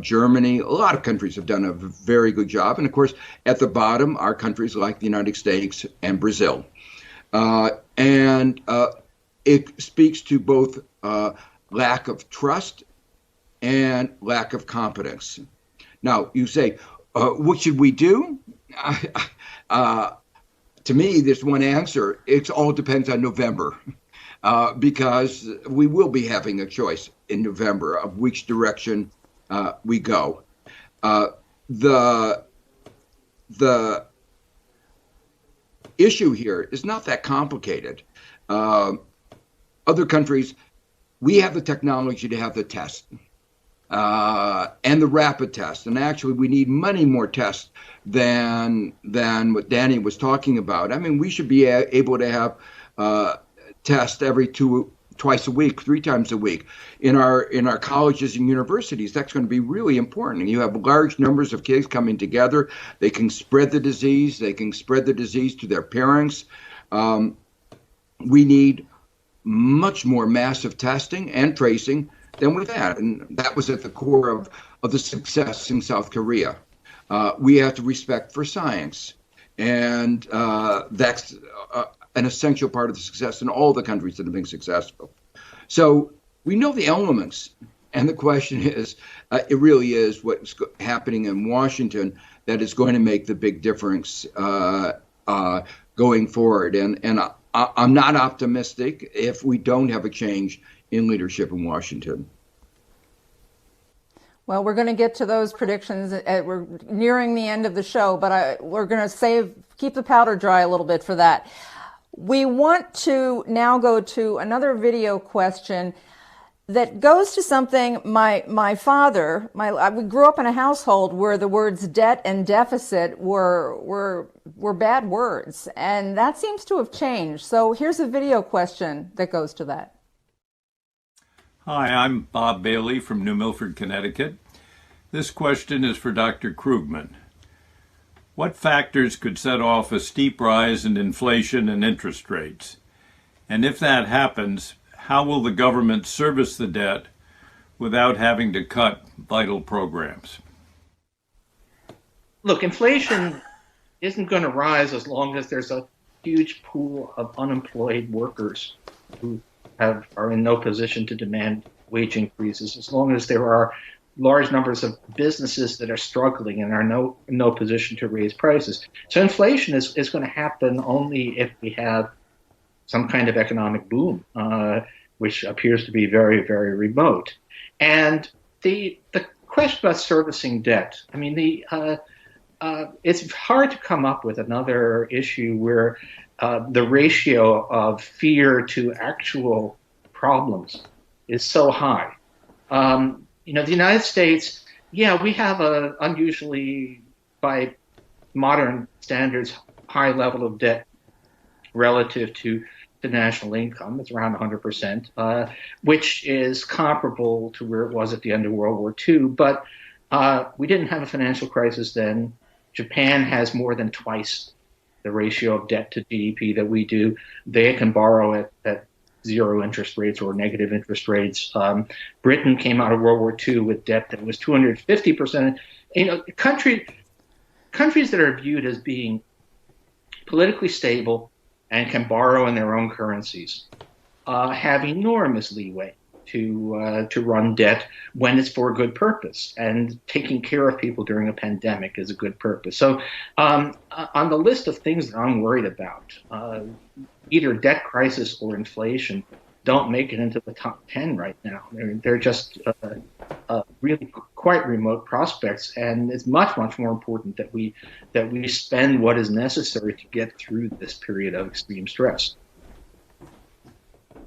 Germany, a lot of countries have done a very good job. And of course, at the bottom are countries like the United States and Brazil. It speaks to both lack of trust and lack of competence. Now, you say, what should we do? To me, there's one answer. It all depends on November, because we will be having a choice in November of which direction we go. The issue here is not that complicated. Other countries, we have the technology to have the test and the rapid test. And actually, we need many more tests than what Danny was talking about. I mean, we should be able to have tests every 12 twice a week, 3 times a week. In our colleges and universities, that's going to be really important. You have large numbers of kids coming together. They can spread the disease. They can spread the disease to their parents. We need much more massive testing and tracing than we've had, and that was at the core of the success in South Korea. We have to respect for science, and that's an essential part of the success in all the countries that have been successful. So we know the elements, and the question is, it really is what's happening in Washington that is going to make the big difference going forward. And I'm not optimistic if we don't have a change in leadership in Washington. Well, we're going to get to those predictions. We're nearing the end of the show, but we're going to keep the powder dry a little bit for that. We want to now go to another video question that goes to something my father, we grew up in a household where the words debt and deficit were bad words, and that seems to have changed. So here's a video question that goes to that. Hi, I'm Bob Bailey from New Milford, Connecticut. This question is for Dr. Krugman. What factors could set off a steep rise in inflation and interest rates? And if that happens, how will the government service the debt without having to cut vital programs? Look, inflation isn't going to rise as long as there's a huge pool of unemployed workers who are in no position to demand wage increases, as long as there are large numbers of businesses that are struggling and are no position to raise prices. So inflation is going to happen only if we have some kind of economic boom, which appears to be very, very remote. And the question about servicing debt, I mean, it's hard to come up with another issue where the ratio of fear to actual problems is so high. The United States, we have an unusually, by modern standards, high level of debt relative to the national income. It's around 100%, which is comparable to where it was at the end of World War II. But we didn't have a financial crisis then. Japan has more than twice the ratio of debt to GDP that we do. They can borrow at zero interest rates or negative interest rates. Britain came out of World War II with debt that was 250%. Countries that are viewed as being politically stable and can borrow in their own currencies have enormous leeway to run debt when it's for a good purpose, and taking care of people during a pandemic is a good purpose. So on the list of things that I'm worried about, either debt crisis or inflation don't make it into the top 10 right now. They're just really quite remote prospects, and it's much, much more important that we spend what is necessary to get through this period of extreme stress.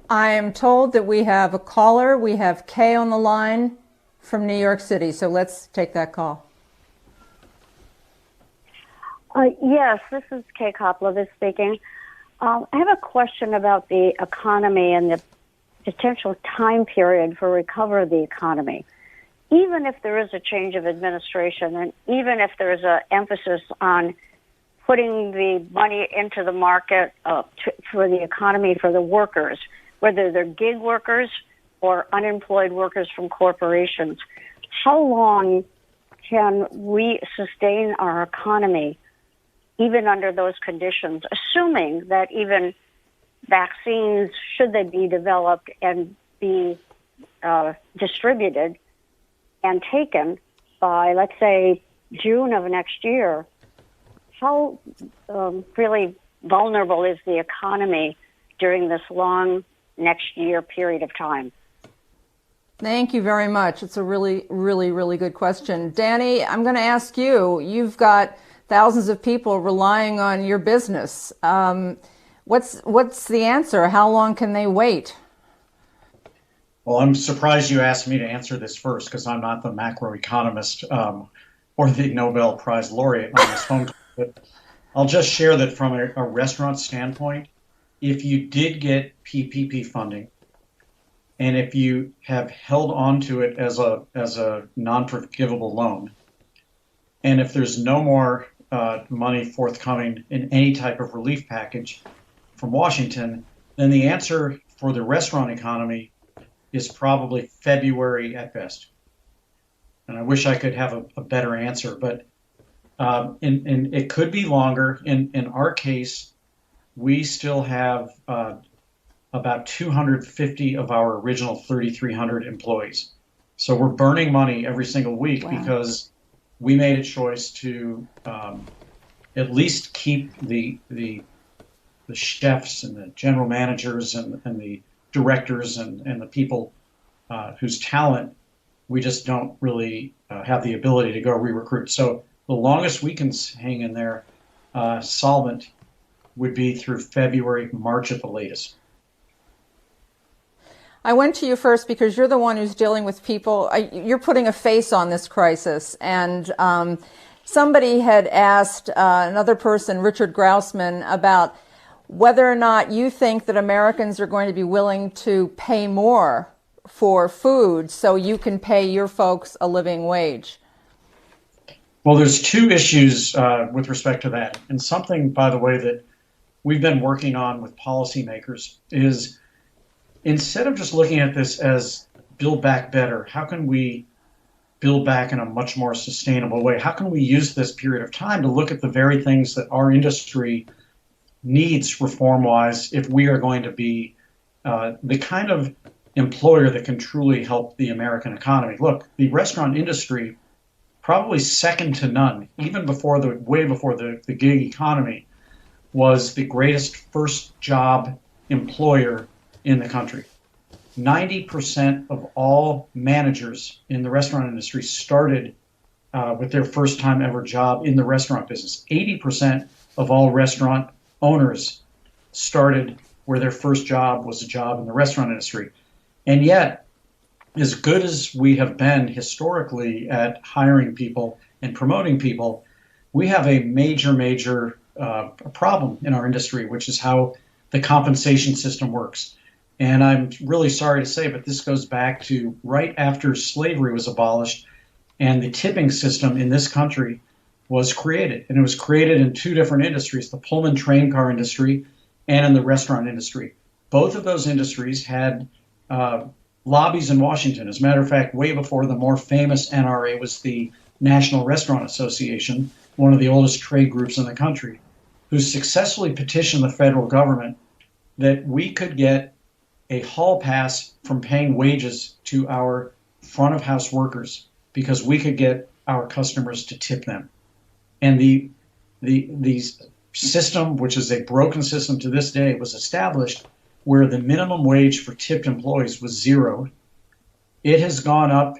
I am told that we have a caller. We have Kay on the line from New York City, so let's take that call. Yes, this is Kay Koplovitz speaking. I have a question about the economy and the potential time period for recovery of the economy. Even if there is a change of administration, and even if there is an emphasis on putting the money into the market for the economy for the workers, whether they're gig workers or unemployed workers from corporations, how long can we sustain our economy even under those conditions, assuming that even vaccines, should they be developed and be distributed and taken by, let's say, June of next year, how really vulnerable is the economy during this long next year period of time? Thank you very much. It's a really, really, really good question. Danny, I'm going to ask you. You've got thousands of people relying on your business. What's the answer? How long can they wait? Well, I'm surprised you asked me to answer this first, because I'm not the macroeconomist or the Nobel Prize laureate on this phone call. But I'll just share that from a restaurant standpoint, if you did get PPP funding And if you have held on to it as a non-forgivable loan, and if there's no more money forthcoming in any type of relief package from Washington, then the answer for the restaurant economy is probably February at best. And I wish I could have a better answer, but and it could be longer. In our case, we still have about 250 of our original 3,300 employees. So we're burning money every single week because we made a choice to at least keep the chefs and the general managers and the directors and the people whose talent we just don't really have the ability to go re-recruit. So the longest we can hang in there solvent would be through February, March at the latest. I went to you first because you're the one who's dealing with people. You're putting a face on this crisis. And somebody had asked another person, Richard Grousman, about whether or not you think that Americans are going to be willing to pay more for food so you can pay your folks a living wage. Well, there's two issues with respect to that. And something, by the way, that we've been working on with policymakers is instead of just looking at this as build back better, how can we build back in a much more sustainable way? How can we use this period of time to look at the very things that our industry needs reform-wise if we are going to be the kind of employer that can truly help the American economy? Look, the restaurant industry, probably second to none, even way before the gig economy, was the greatest first job employer in the country. 90% of all managers in the restaurant industry started with their first time ever job in the restaurant business. 80% of all restaurant owners started where their first job was a job in the restaurant industry. And yet, as good as we have been historically at hiring people and promoting people, we have a major problem in our industry, which is how the compensation system works. And I'm really sorry to say, but this goes back to right after slavery was abolished and the tipping system in this country was created. And it was created in two different industries, the Pullman train car industry and in the restaurant industry. Both of those industries had lobbies in Washington. As a matter of fact, way before the more famous NRA was the National Restaurant Association, one of the oldest trade groups in the country, who successfully petitioned the federal government that we could get a hall pass from paying wages to our front of house workers because we could get our customers to tip them. And the system, which is a broken system to this day, was established where the minimum wage for tipped employees was zeroed. It has gone up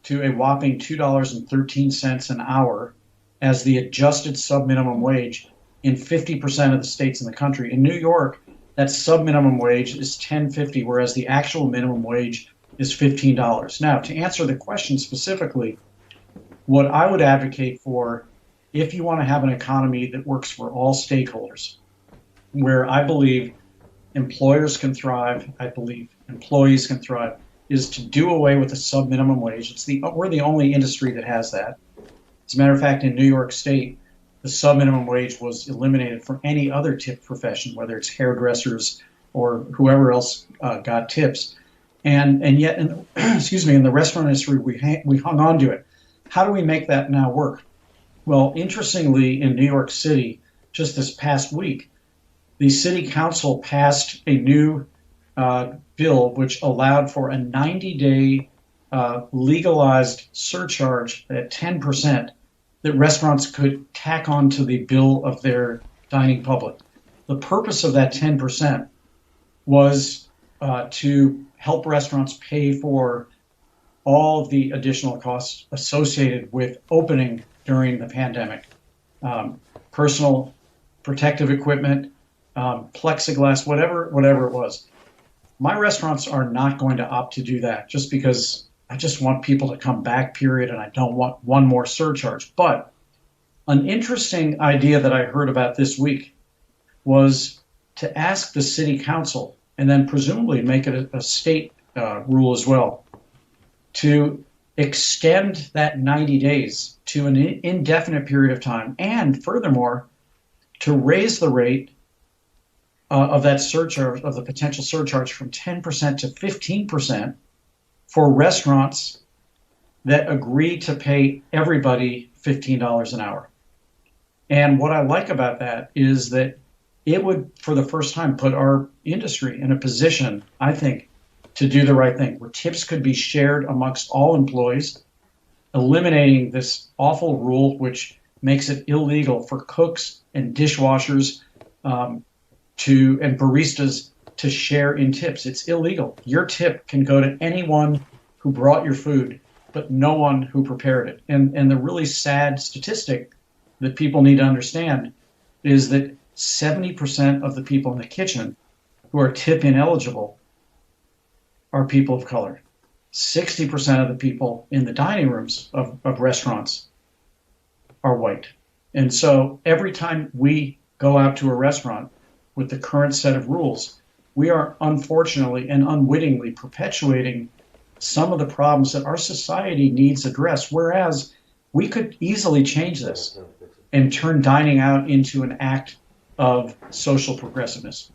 to a whopping $2.13 an hour as the adjusted subminimum wage in 50% of the states in the country. In New York, that subminimum wage is $10.50, whereas the actual minimum wage is $15. Now, to answer the question specifically, what I would advocate for, if you want to have an economy that works for all stakeholders, where I believe employers can thrive, I believe employees can thrive, is to do away with the subminimum wage. We're the only industry that has that. As a matter of fact, in New York State, the subminimum wage was eliminated for any other tip profession, whether it's hairdressers or whoever else got tips. And yet, in the restaurant industry, we hung on to it. How do we make that now work? Well, interestingly, in New York City, just this past week, the city council passed a new bill which allowed for a 90-day legalized surcharge at 10% that restaurants could tack on to the bill of their dining public. The purpose of that 10% was to help restaurants pay for all of the additional costs associated with opening during the pandemic. Personal protective equipment, plexiglass, whatever it was. My restaurants are not going to opt to do that just because I just want people to come back, period, and I don't want one more surcharge. But an interesting idea that I heard about this week was to ask the city council and then presumably make it a state rule as well, to extend that 90 days to an indefinite period of time, and furthermore, to raise the rate of that surcharge, of the potential surcharge, from 10% to 15% for restaurants that agree to pay everybody $15 an hour. And what I like about that is that it would, for the first time, put our industry in a position, I think, to do the right thing, where tips could be shared amongst all employees, eliminating this awful rule which makes it illegal for cooks and dishwashers and baristas to share in tips. It's illegal. Your tip can go to anyone who brought your food, but no one who prepared it. And the really sad statistic that people need to understand is that 70% of the people in the kitchen who are tip ineligible are people of color. 60% of the people in the dining rooms of restaurants are white. And so every time we go out to a restaurant with the current set of rules, we are unfortunately and unwittingly perpetuating some of the problems that our society needs addressed, whereas we could easily change this and turn dining out into an act of social progressiveness.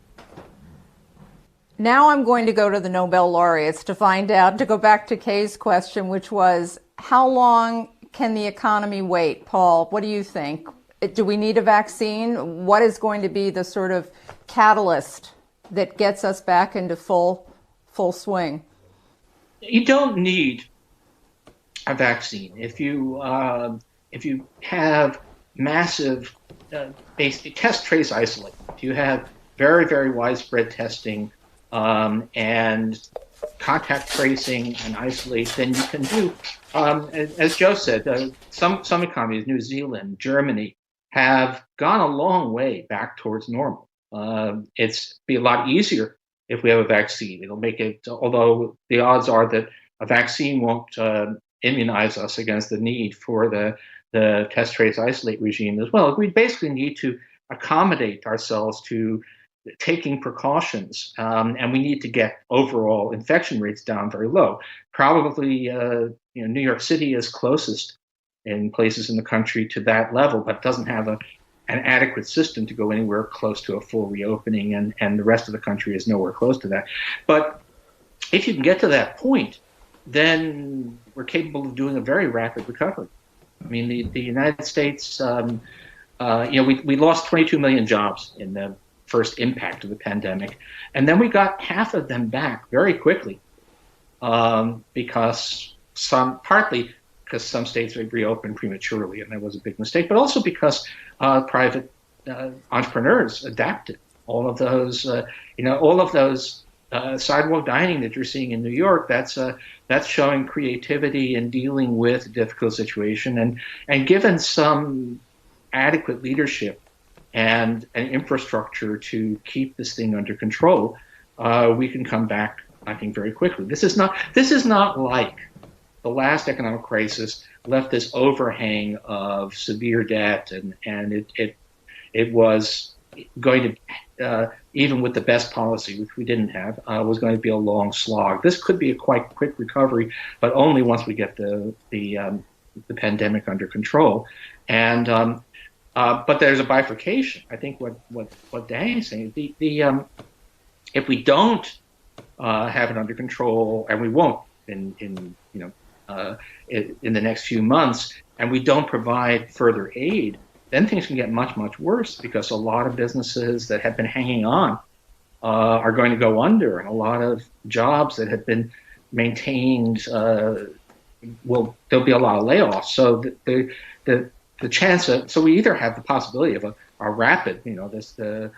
Now I'm going to go to the Nobel laureates to find out, to go back to Kay's question, which was, how long can the economy wait? Paul, what do you think? Do we need a vaccine? What is going to be the sort of catalyst that gets us back into full swing? You don't need a vaccine. If you have massive basic test, trace, isolate, if you have very, very widespread testing and contact tracing and isolate, then you can do, as Joe said, some economies, New Zealand, Germany, have gone a long way back towards normal. It's be a lot easier if we have a vaccine. It'll make it, although the odds are that a vaccine won't immunize us against the need for the test, trace, isolate regime as well. We basically need to accommodate ourselves to taking precautions, and we need to get overall infection rates down very low. Probably, New York City is closest in places in the country to that level, but doesn't have an adequate system to go anywhere close to a full reopening, and the rest of the country is nowhere close to that. But if you can get to that point, then we're capable of doing a very rapid recovery. I mean, the United States, we lost 22 million jobs in the first impact of the pandemic, and then we got half of them back very quickly, because partly because some states had reopened prematurely, and that was a big mistake, but also because private entrepreneurs adapted. All of those sidewalk dining that you're seeing in New York, that's showing creativity in dealing with a difficult situation, and given some adequate leadership and an infrastructure to keep this thing under control, we can come back, I think, very quickly. This is not like the last economic crisis left this overhang of severe debt, and it was going to, even with the best policy, which we didn't have, was going to be a long slog. This could be a quite quick recovery, but only once we get the pandemic under control. And but there's a bifurcation. I think what Danny's saying, if we don't have it under control, and we won't in the next few months, and we don't provide further aid, then things can get much, much worse, because a lot of businesses that have been hanging on are going to go under, and a lot of jobs that have been maintained there'll be a lot of layoffs. So the chance of, so we either have the possibility of a rapid, the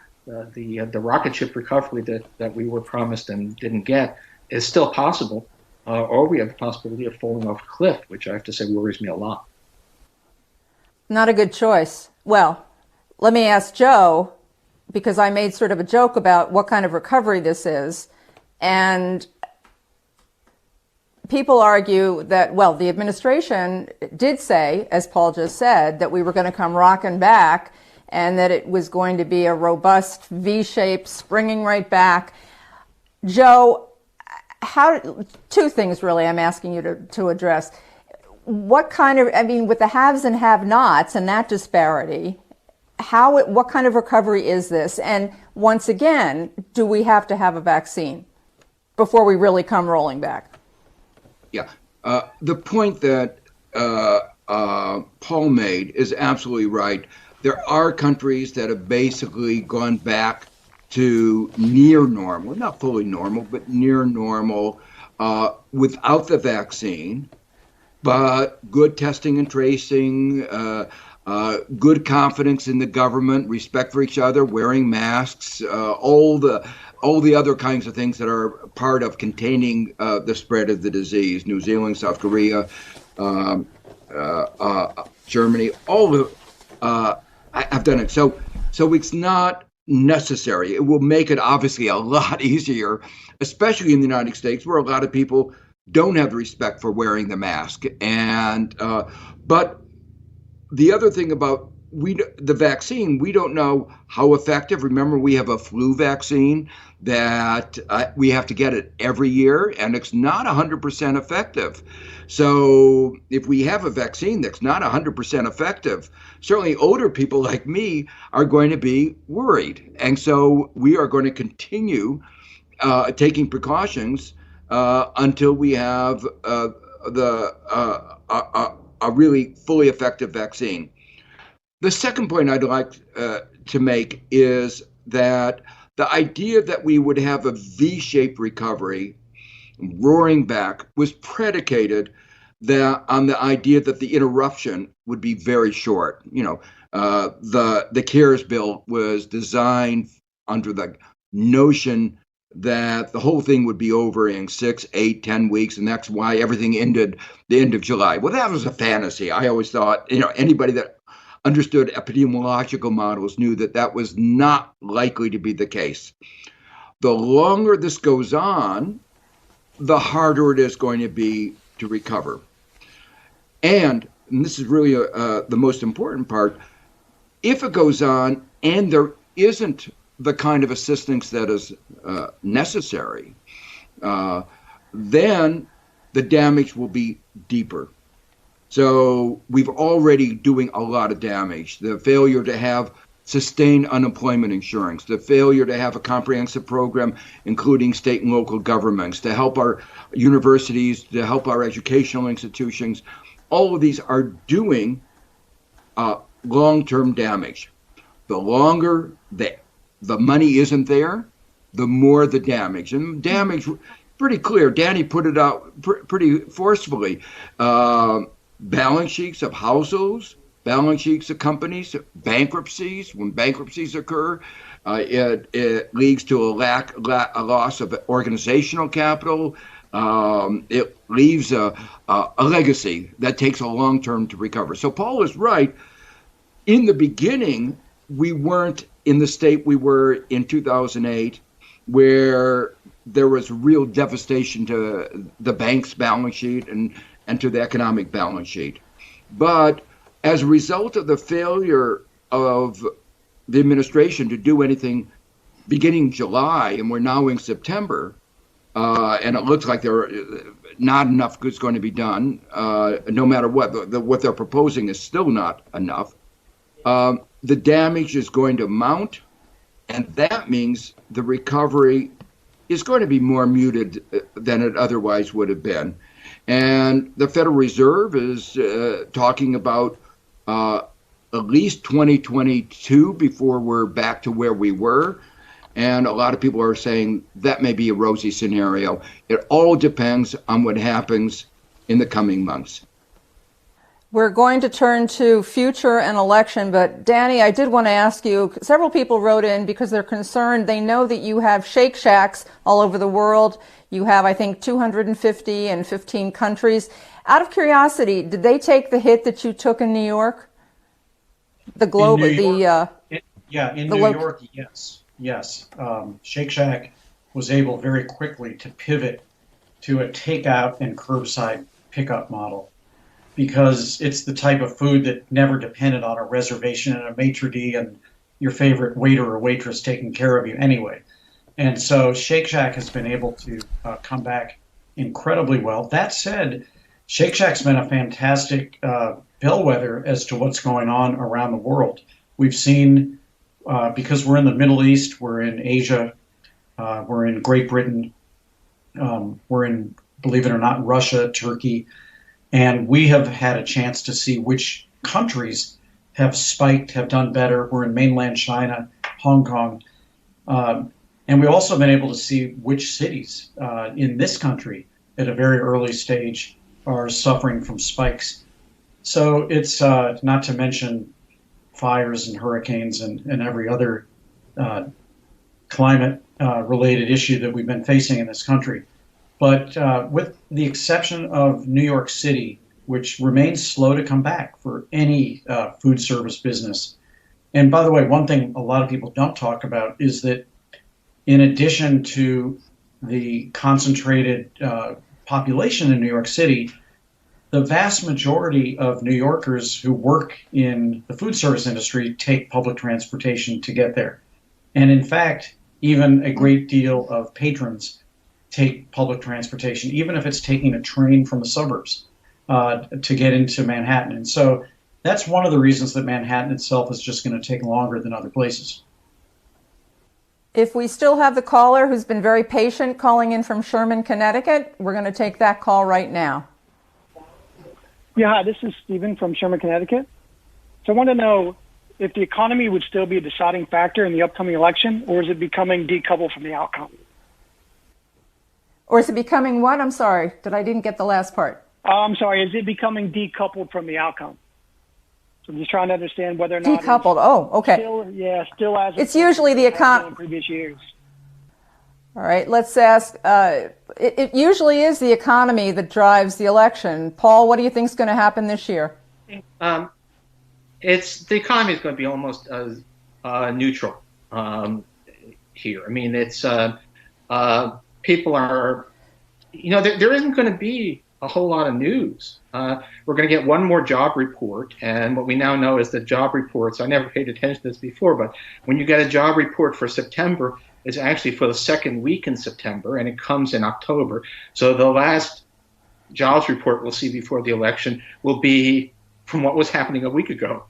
rocket ship recovery that we were promised and didn't get is still possible, or we have the possibility of falling off a cliff, which I have to say worries me a lot. Not a good choice. Well, let me ask Joe, because I made sort of a joke about what kind of recovery this is. And people argue that, well, the administration did say, as Paul just said, that we were going to come rocking back and that it was going to be a robust V-shape, springing right back. Joe, Two things really I'm asking you to address. What kind of, with the haves and have-nots and that disparity, what kind of recovery is this? And once again, do we have to have a vaccine before we really come rolling back? Yeah. The point that Paul made is absolutely right. There are countries that have basically gone back to near normal, not fully normal, but near normal without the vaccine, but good testing and tracing, good confidence in the government, respect for each other, wearing masks, all the other kinds of things that are part of containing the spread of the disease. New Zealand, South Korea, Germany, all have done it. So it's not necessary. It will make it obviously a lot easier, especially in the United States, where a lot of people don't have respect for wearing the mask. And but the other thing about the vaccine, we don't know how effective. Remember, we have a flu vaccine that we have to get it every year, and it's not 100% effective. So if we have a vaccine that's not 100% effective, certainly older people like me are going to be worried. And so we are going to continue taking precautions until we have a really fully effective vaccine. The second point I'd like to make is that the idea that we would have a V-shaped recovery, roaring back, was predicated on the idea that the interruption would be very short. The CARES bill was designed under the notion that the whole thing would be over in 6, 8, 10 weeks, and that's why everything ended the end of July. Well, that was a fantasy. I always thought, anybody that understood epidemiological models knew that that was not likely to be the case. The longer this goes on, the harder it is going to be to recover. And this is really the most important part, if it goes on and there isn't the kind of assistance that is necessary, then the damage will be deeper. So we've already doing a lot of damage. The failure to have sustained unemployment insurance, the failure to have a comprehensive program, including state and local governments, to help our universities, to help our educational institutions, all of these are doing long-term damage. The longer the money isn't there, the more the damage. And damage, pretty clear. Danny put it out pretty forcefully. Balance sheets of households, balance sheets of companies, bankruptcies. When bankruptcies occur, it leads to a loss of organizational capital. It leaves a legacy that takes a long term to recover. So Paul is right. In the beginning, we weren't in the state we were in 2008, where there was real devastation to the bank's balance sheet and to the economic balance sheet. But as a result of the failure of the administration to do anything beginning July, and we're now in September, and it looks like there not enough is going to be done, no matter what they're proposing is still not enough. The damage is going to mount, and that means the recovery is going to be more muted than it otherwise would have been. And the Federal Reserve is talking about at least 2022 before we're back to where we were. And a lot of people are saying that may be a rosy scenario. It all depends on what happens in the coming months. We're going to turn to future and election, but Danny, I did want to ask you, several people wrote in because they're concerned. They know that you have Shake Shacks all over the world. You have, I think, 250 in 15 countries. Out of curiosity, did they take the hit that you took in New York? The globe, in New York, yes. Shake Shack was able very quickly to pivot to a takeout and curbside pickup model, because it's the type of food that never depended on a reservation and a maitre d' and your favorite waiter or waitress taking care of you anyway. And so Shake Shack has been able to come back incredibly well. That said, Shake Shack's been a fantastic bellwether as to what's going on around the world. We've seen, because we're in the Middle East, we're in Asia, we're in Great Britain, we're in, believe it or not, Russia, Turkey, and we have had a chance to see which countries have spiked, have done better. We're in mainland China, Hong Kong, and we've also been able to see which cities in this country at a very early stage are suffering from spikes. So it's not to mention fires and hurricanes and every other climate-related issue that we've been facing in this country. But with the exception of New York City, which remains slow to come back for any food service business. And by the way, one thing a lot of people don't talk about is that in addition to the concentrated population in New York City, the vast majority of New Yorkers who work in the food service industry take public transportation to get there. And in fact, even a great deal of patrons take public transportation, even if it's taking a train from the suburbs to get into Manhattan. And so that's one of the reasons that Manhattan itself is just going to take longer than other places. If we still have the caller who's been very patient calling in from Sherman, Connecticut, we're going to take that call right now. Yeah, hi, this is Stephen from Sherman, Connecticut. So I want to know if the economy would still be a deciding factor in the upcoming election, or is it becoming decoupled from the outcome? Or is it becoming what? I'm sorry, I didn't get the last part. I'm sorry, is it becoming decoupled from the outcome? So I'm just trying to understand whether or not decoupled. Oh, okay. Still as it's usually the economy in previous years. All right, let's ask. It usually is the economy that drives the election. Paul, what do you think is going to happen this year? It's the economy is going to be almost neutral here. I mean, it's people are, there isn't going to be a whole lot of news. We're going to get one more job report, and what we now know is that job reports, I never paid attention to this before, but when you get a job report for September, it's actually for the second week in September, and it comes in October. So the last jobs report we'll see before the election will be from what was happening a week ago.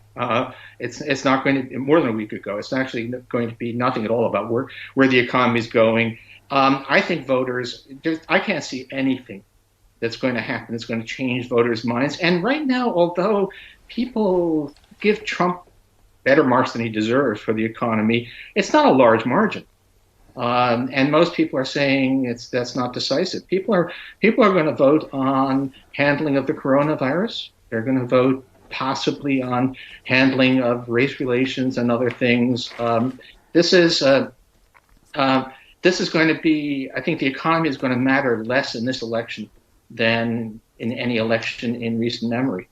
It's not going to be more than a week ago. It's actually going to be nothing at all about where the economy is going. I think voters, I can't see anything that's going to happen that's going to change voters' minds. And right now, although people give Trump better marks than he deserves for the economy, it's not a large margin. And most people are saying that's not decisive. People are going to vote on handling of the coronavirus. They're going to vote possibly on handling of race relations and other things. This is going to be, I think the economy is going to matter less in this election than in any election in recent memory.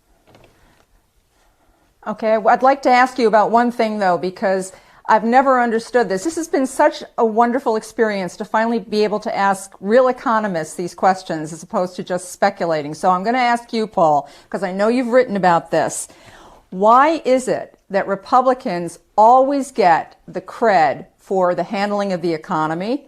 Okay, I'd like to ask you about one thing, though, because I've never understood this. This has been such a wonderful experience to finally be able to ask real economists these questions as opposed to just speculating. So I'm going to ask you, Paul, because I know you've written about this. Why is it that Republicans always get the cred for the handling of the economy?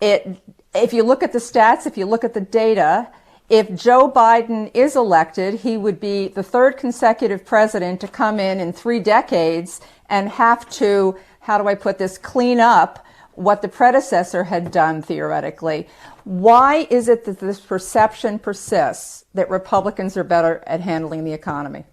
If you look at the stats, if you look at the data, if Joe Biden is elected, he would be the third consecutive president to come in 3 decades and have to, how do I put this, clean up what the predecessor had done theoretically. Why is it that this perception persists that Republicans are better at handling the economy?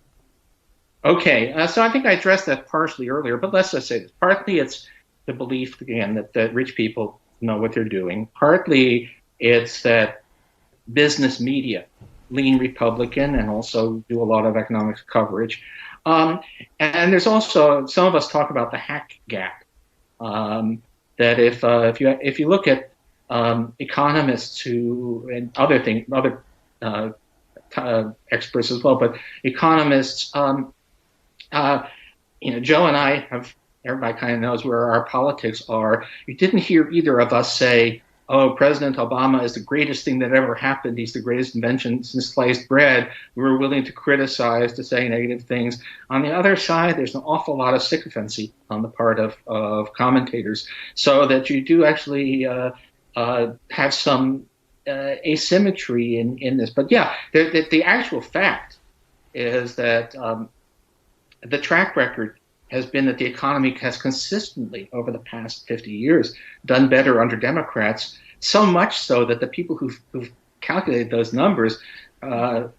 Okay, so I think I addressed that partially earlier, but let's just say this. Partly it's the belief, again, that rich people know what they're doing. Partly it's that business media lean Republican and also do a lot of economics coverage. And there's also, some of us talk about the hack gap. That if you look at economists and other experts as well, but economists, Joe and I everybody kind of knows where our politics are. You didn't hear either of us say, oh, President Obama is the greatest thing that ever happened. He's the greatest invention since sliced bread. We're willing to criticize, to say negative things. On the other side, there's an awful lot of sycophancy on the part of commentators, so that you do actually have some asymmetry in this. But yeah, the actual fact is that the track record has been that the economy has consistently, over the past 50 years, done better under Democrats, so much so that the people who've calculated those numbers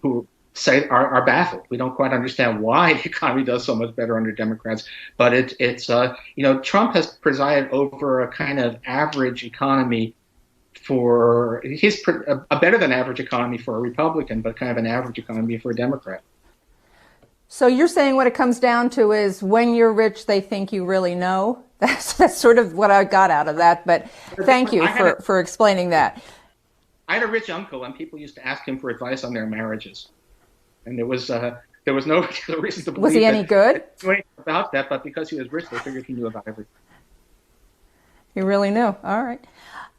who say are baffled. We don't quite understand why the economy does so much better under Democrats, but it's Trump has presided over a kind of average economy for a better than average economy for a Republican, but kind of an average economy for a Democrat. So you're saying what it comes down to is when you're rich, they think you really know? That's sort of what I got out of that, but thank you for explaining that. I had a rich uncle, and people used to ask him for advice on their marriages. And there was no particular reason to believe Was he any good? About that, but because he was rich, they figured he knew about everything. He really knew. All right.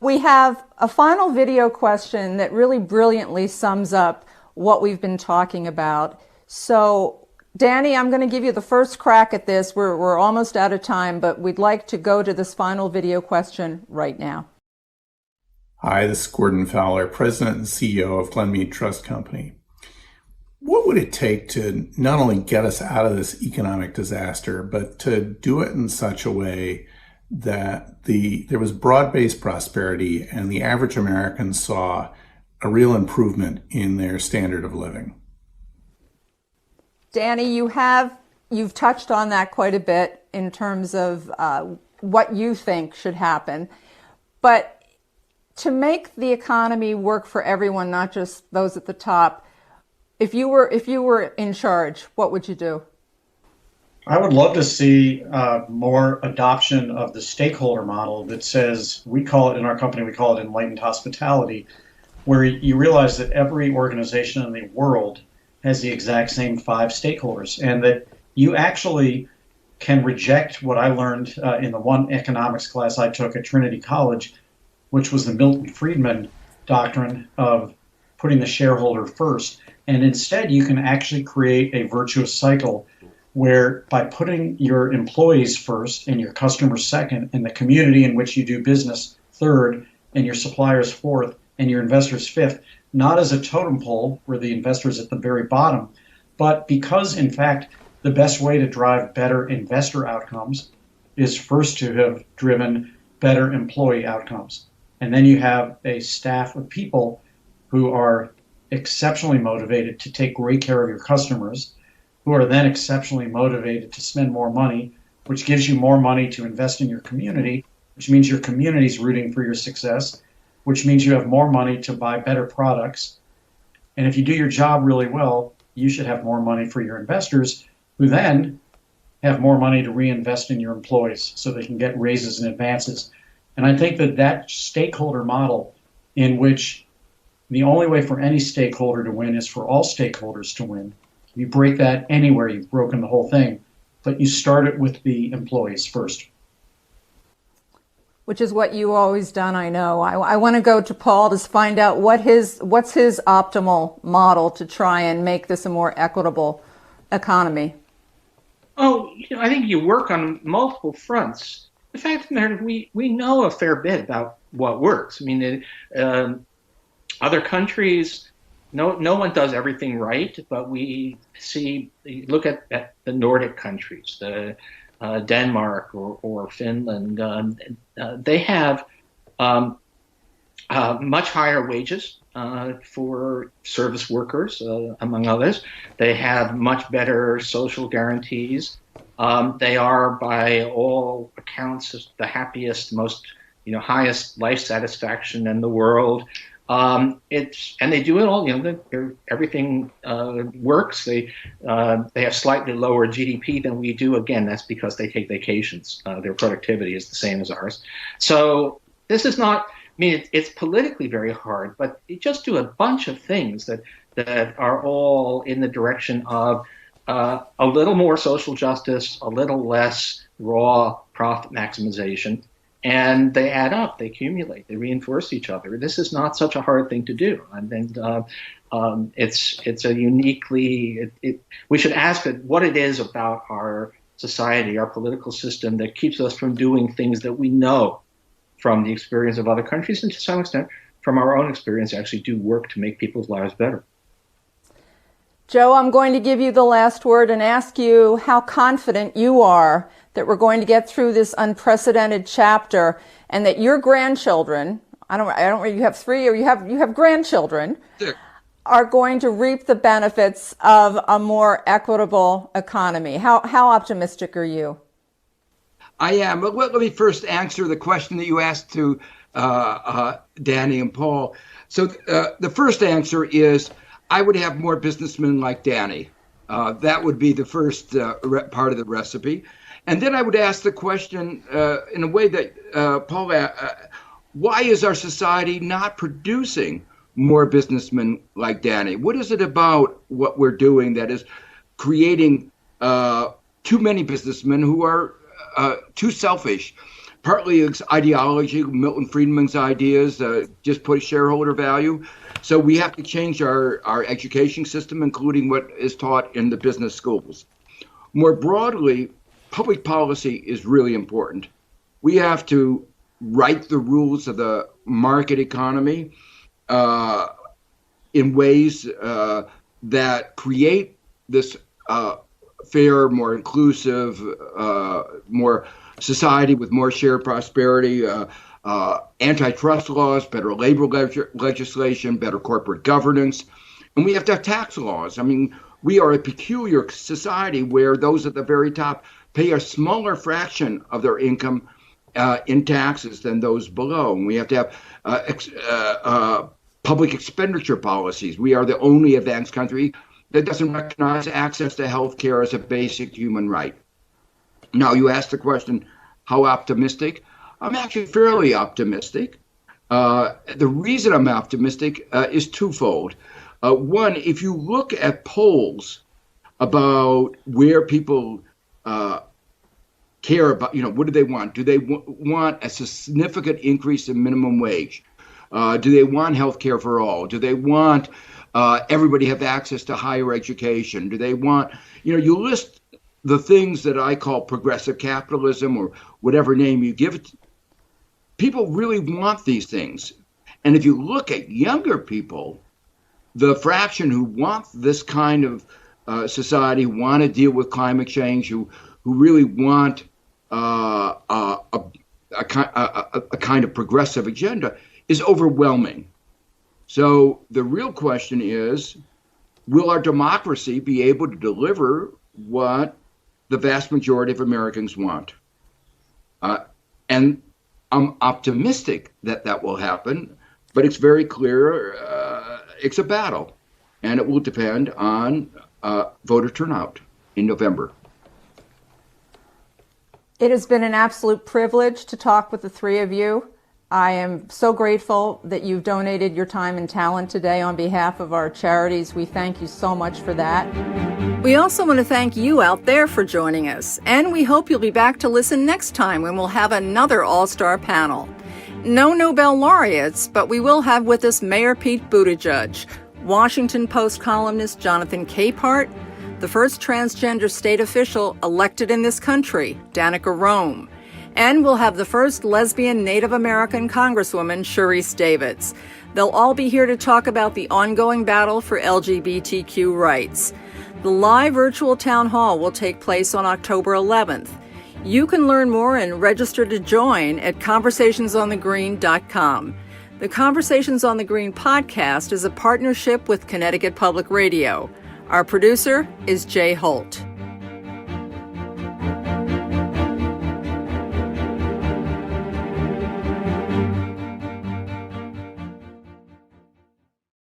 We have a final video question that really brilliantly sums up what we've been talking about. So, Danny, I'm going to give you the first crack at this. We're almost out of time, but we'd like to go to this final video question right now. Hi, this is Gordon Fowler, President and CEO of Glenmead Trust Company. What would it take to not only get us out of this economic disaster, but to do it in such a way that there was broad-based prosperity and the average American saw a real improvement in their standard of living? Danny, you've touched on that quite a bit in terms of what you think should happen. But to make the economy work for everyone, not just those at the top, if you were in charge, what would you do? I would love to see more adoption of the stakeholder model that says, we call it in our company, we call it enlightened hospitality, where you realize that every organization in the world has the exact same 5 stakeholders, and that you actually can reject what I learned in the one economics class I took at Trinity College, which was the Milton Friedman doctrine of putting the shareholder first. And instead, you can actually create a virtuous cycle where by putting your employees first and your customers second and the community in which you do business third and your suppliers fourth and your investors fifth, not as a totem pole where the investor is at the very bottom, but because, in fact, the best way to drive better investor outcomes is first to have driven better employee outcomes. And then you have a staff of people who are exceptionally motivated to take great care of your customers, who are then exceptionally motivated to spend more money, which gives you more money to invest in your community, which means your community is rooting for your success, which means you have more money to buy better products. And if you do your job really well, you should have more money for your investors, who then have more money to reinvest in your employees so they can get raises and advances. And I think that stakeholder model, in which the only way for any stakeholder to win is for all stakeholders to win. You break that anywhere, you've broken the whole thing. But you start it with the employees first. Which is what you always done, I know. I want to go to Paul to find out what's his optimal model to try and make this a more equitable economy. Oh, I think you work on multiple fronts. The fact of the matter is we know a fair bit about what works. I mean, other countries, no one does everything right, but we look at the Nordic countries, the Denmark or Finland, they have much higher wages for service workers, among others. They have much better social guarantees. They are, by all accounts, the happiest, most highest life satisfaction in the world. And they do it all. Everything works. They have slightly lower GDP than we do. Again, that's because they take vacations. Their productivity is the same as ours. So this is not. I mean, it's politically very hard, but you just do a bunch of things that are all in the direction of a little more social justice, a little less raw profit maximization, And they add up, they accumulate, they reinforce each other. This is not such a hard thing to do. It's a uniquely, we should ask what it is about our society, our political system, that keeps us from doing things that we know from the experience of other countries, and to some extent from our own experience actually do work to make people's lives better. Joe, I'm going to give you the last word and ask you how confident you are that we're going to get through this unprecedented chapter, and that your grandchildren, I don't you have three, or you have grandchildren, Sure, are going to reap the benefits of a more equitable economy. How optimistic are you? I am. But let me first answer the question that you asked to Danny and Paul. So the first answer is I would have more businessmen like Danny. That would be the first part of the recipe. And then I would ask the question in a way that Paul asked, why is our society not producing more businessmen like Danny? What is it about what we're doing that is creating too many businessmen who are too selfish? Partly it's ideology, Milton Friedman's ideas, just put shareholder value. So we have to change our education system, including what is taught in the business schools. More broadly, public policy is really important. We have to write the rules of the market economy in ways that create this fair, more inclusive, more society with more shared prosperity, antitrust laws, better labor legislation, better corporate governance. And we have to have tax laws. I mean, we are a peculiar society where those at the very top pay a smaller fraction of their income in taxes than those below. And we have to have public expenditure policies. We are the only advanced country that doesn't recognize access to health care as a basic human right. Now, you asked the question, how optimistic? I'm actually fairly optimistic. The reason I'm optimistic is twofold. One, if you look at polls about where people care about, what do they want? Do they want a significant increase in minimum wage? Do they want health care for all? Do they want everybody have access to higher education? Do they want, you list the things that I call progressive capitalism or whatever name you give it. People really want these things. And if you look at younger people, the fraction who want this kind of society, who want to deal with climate change, who really want a kind of progressive agenda is overwhelming. So the real question is, will our democracy be able to deliver what the vast majority of Americans want? And I'm optimistic that that will happen, but it's very clear it's a battle, and it will depend on voter turnout in November. It has been an absolute privilege to talk with the three of you. I am so grateful that you've donated your time and talent today on behalf of our charities. We thank you so much for that. We also want to thank you out there for joining us, and we hope you'll be back to listen next time when we'll have another all-star panel. No Nobel laureates, but we will have with us Mayor Pete Buttigieg, Washington Post columnist Jonathan Capehart, the first transgender state official elected in this country, Danica Roem, and we'll have the first lesbian Native American Congresswoman, Sharice Davids. They'll all be here to talk about the ongoing battle for LGBTQ rights. The live virtual town hall will take place on October 11th. You can learn more and register to join at conversationsonthegreen.com. The Conversations on the Green podcast is a partnership with Connecticut Public Radio. Our producer is Jay Holt.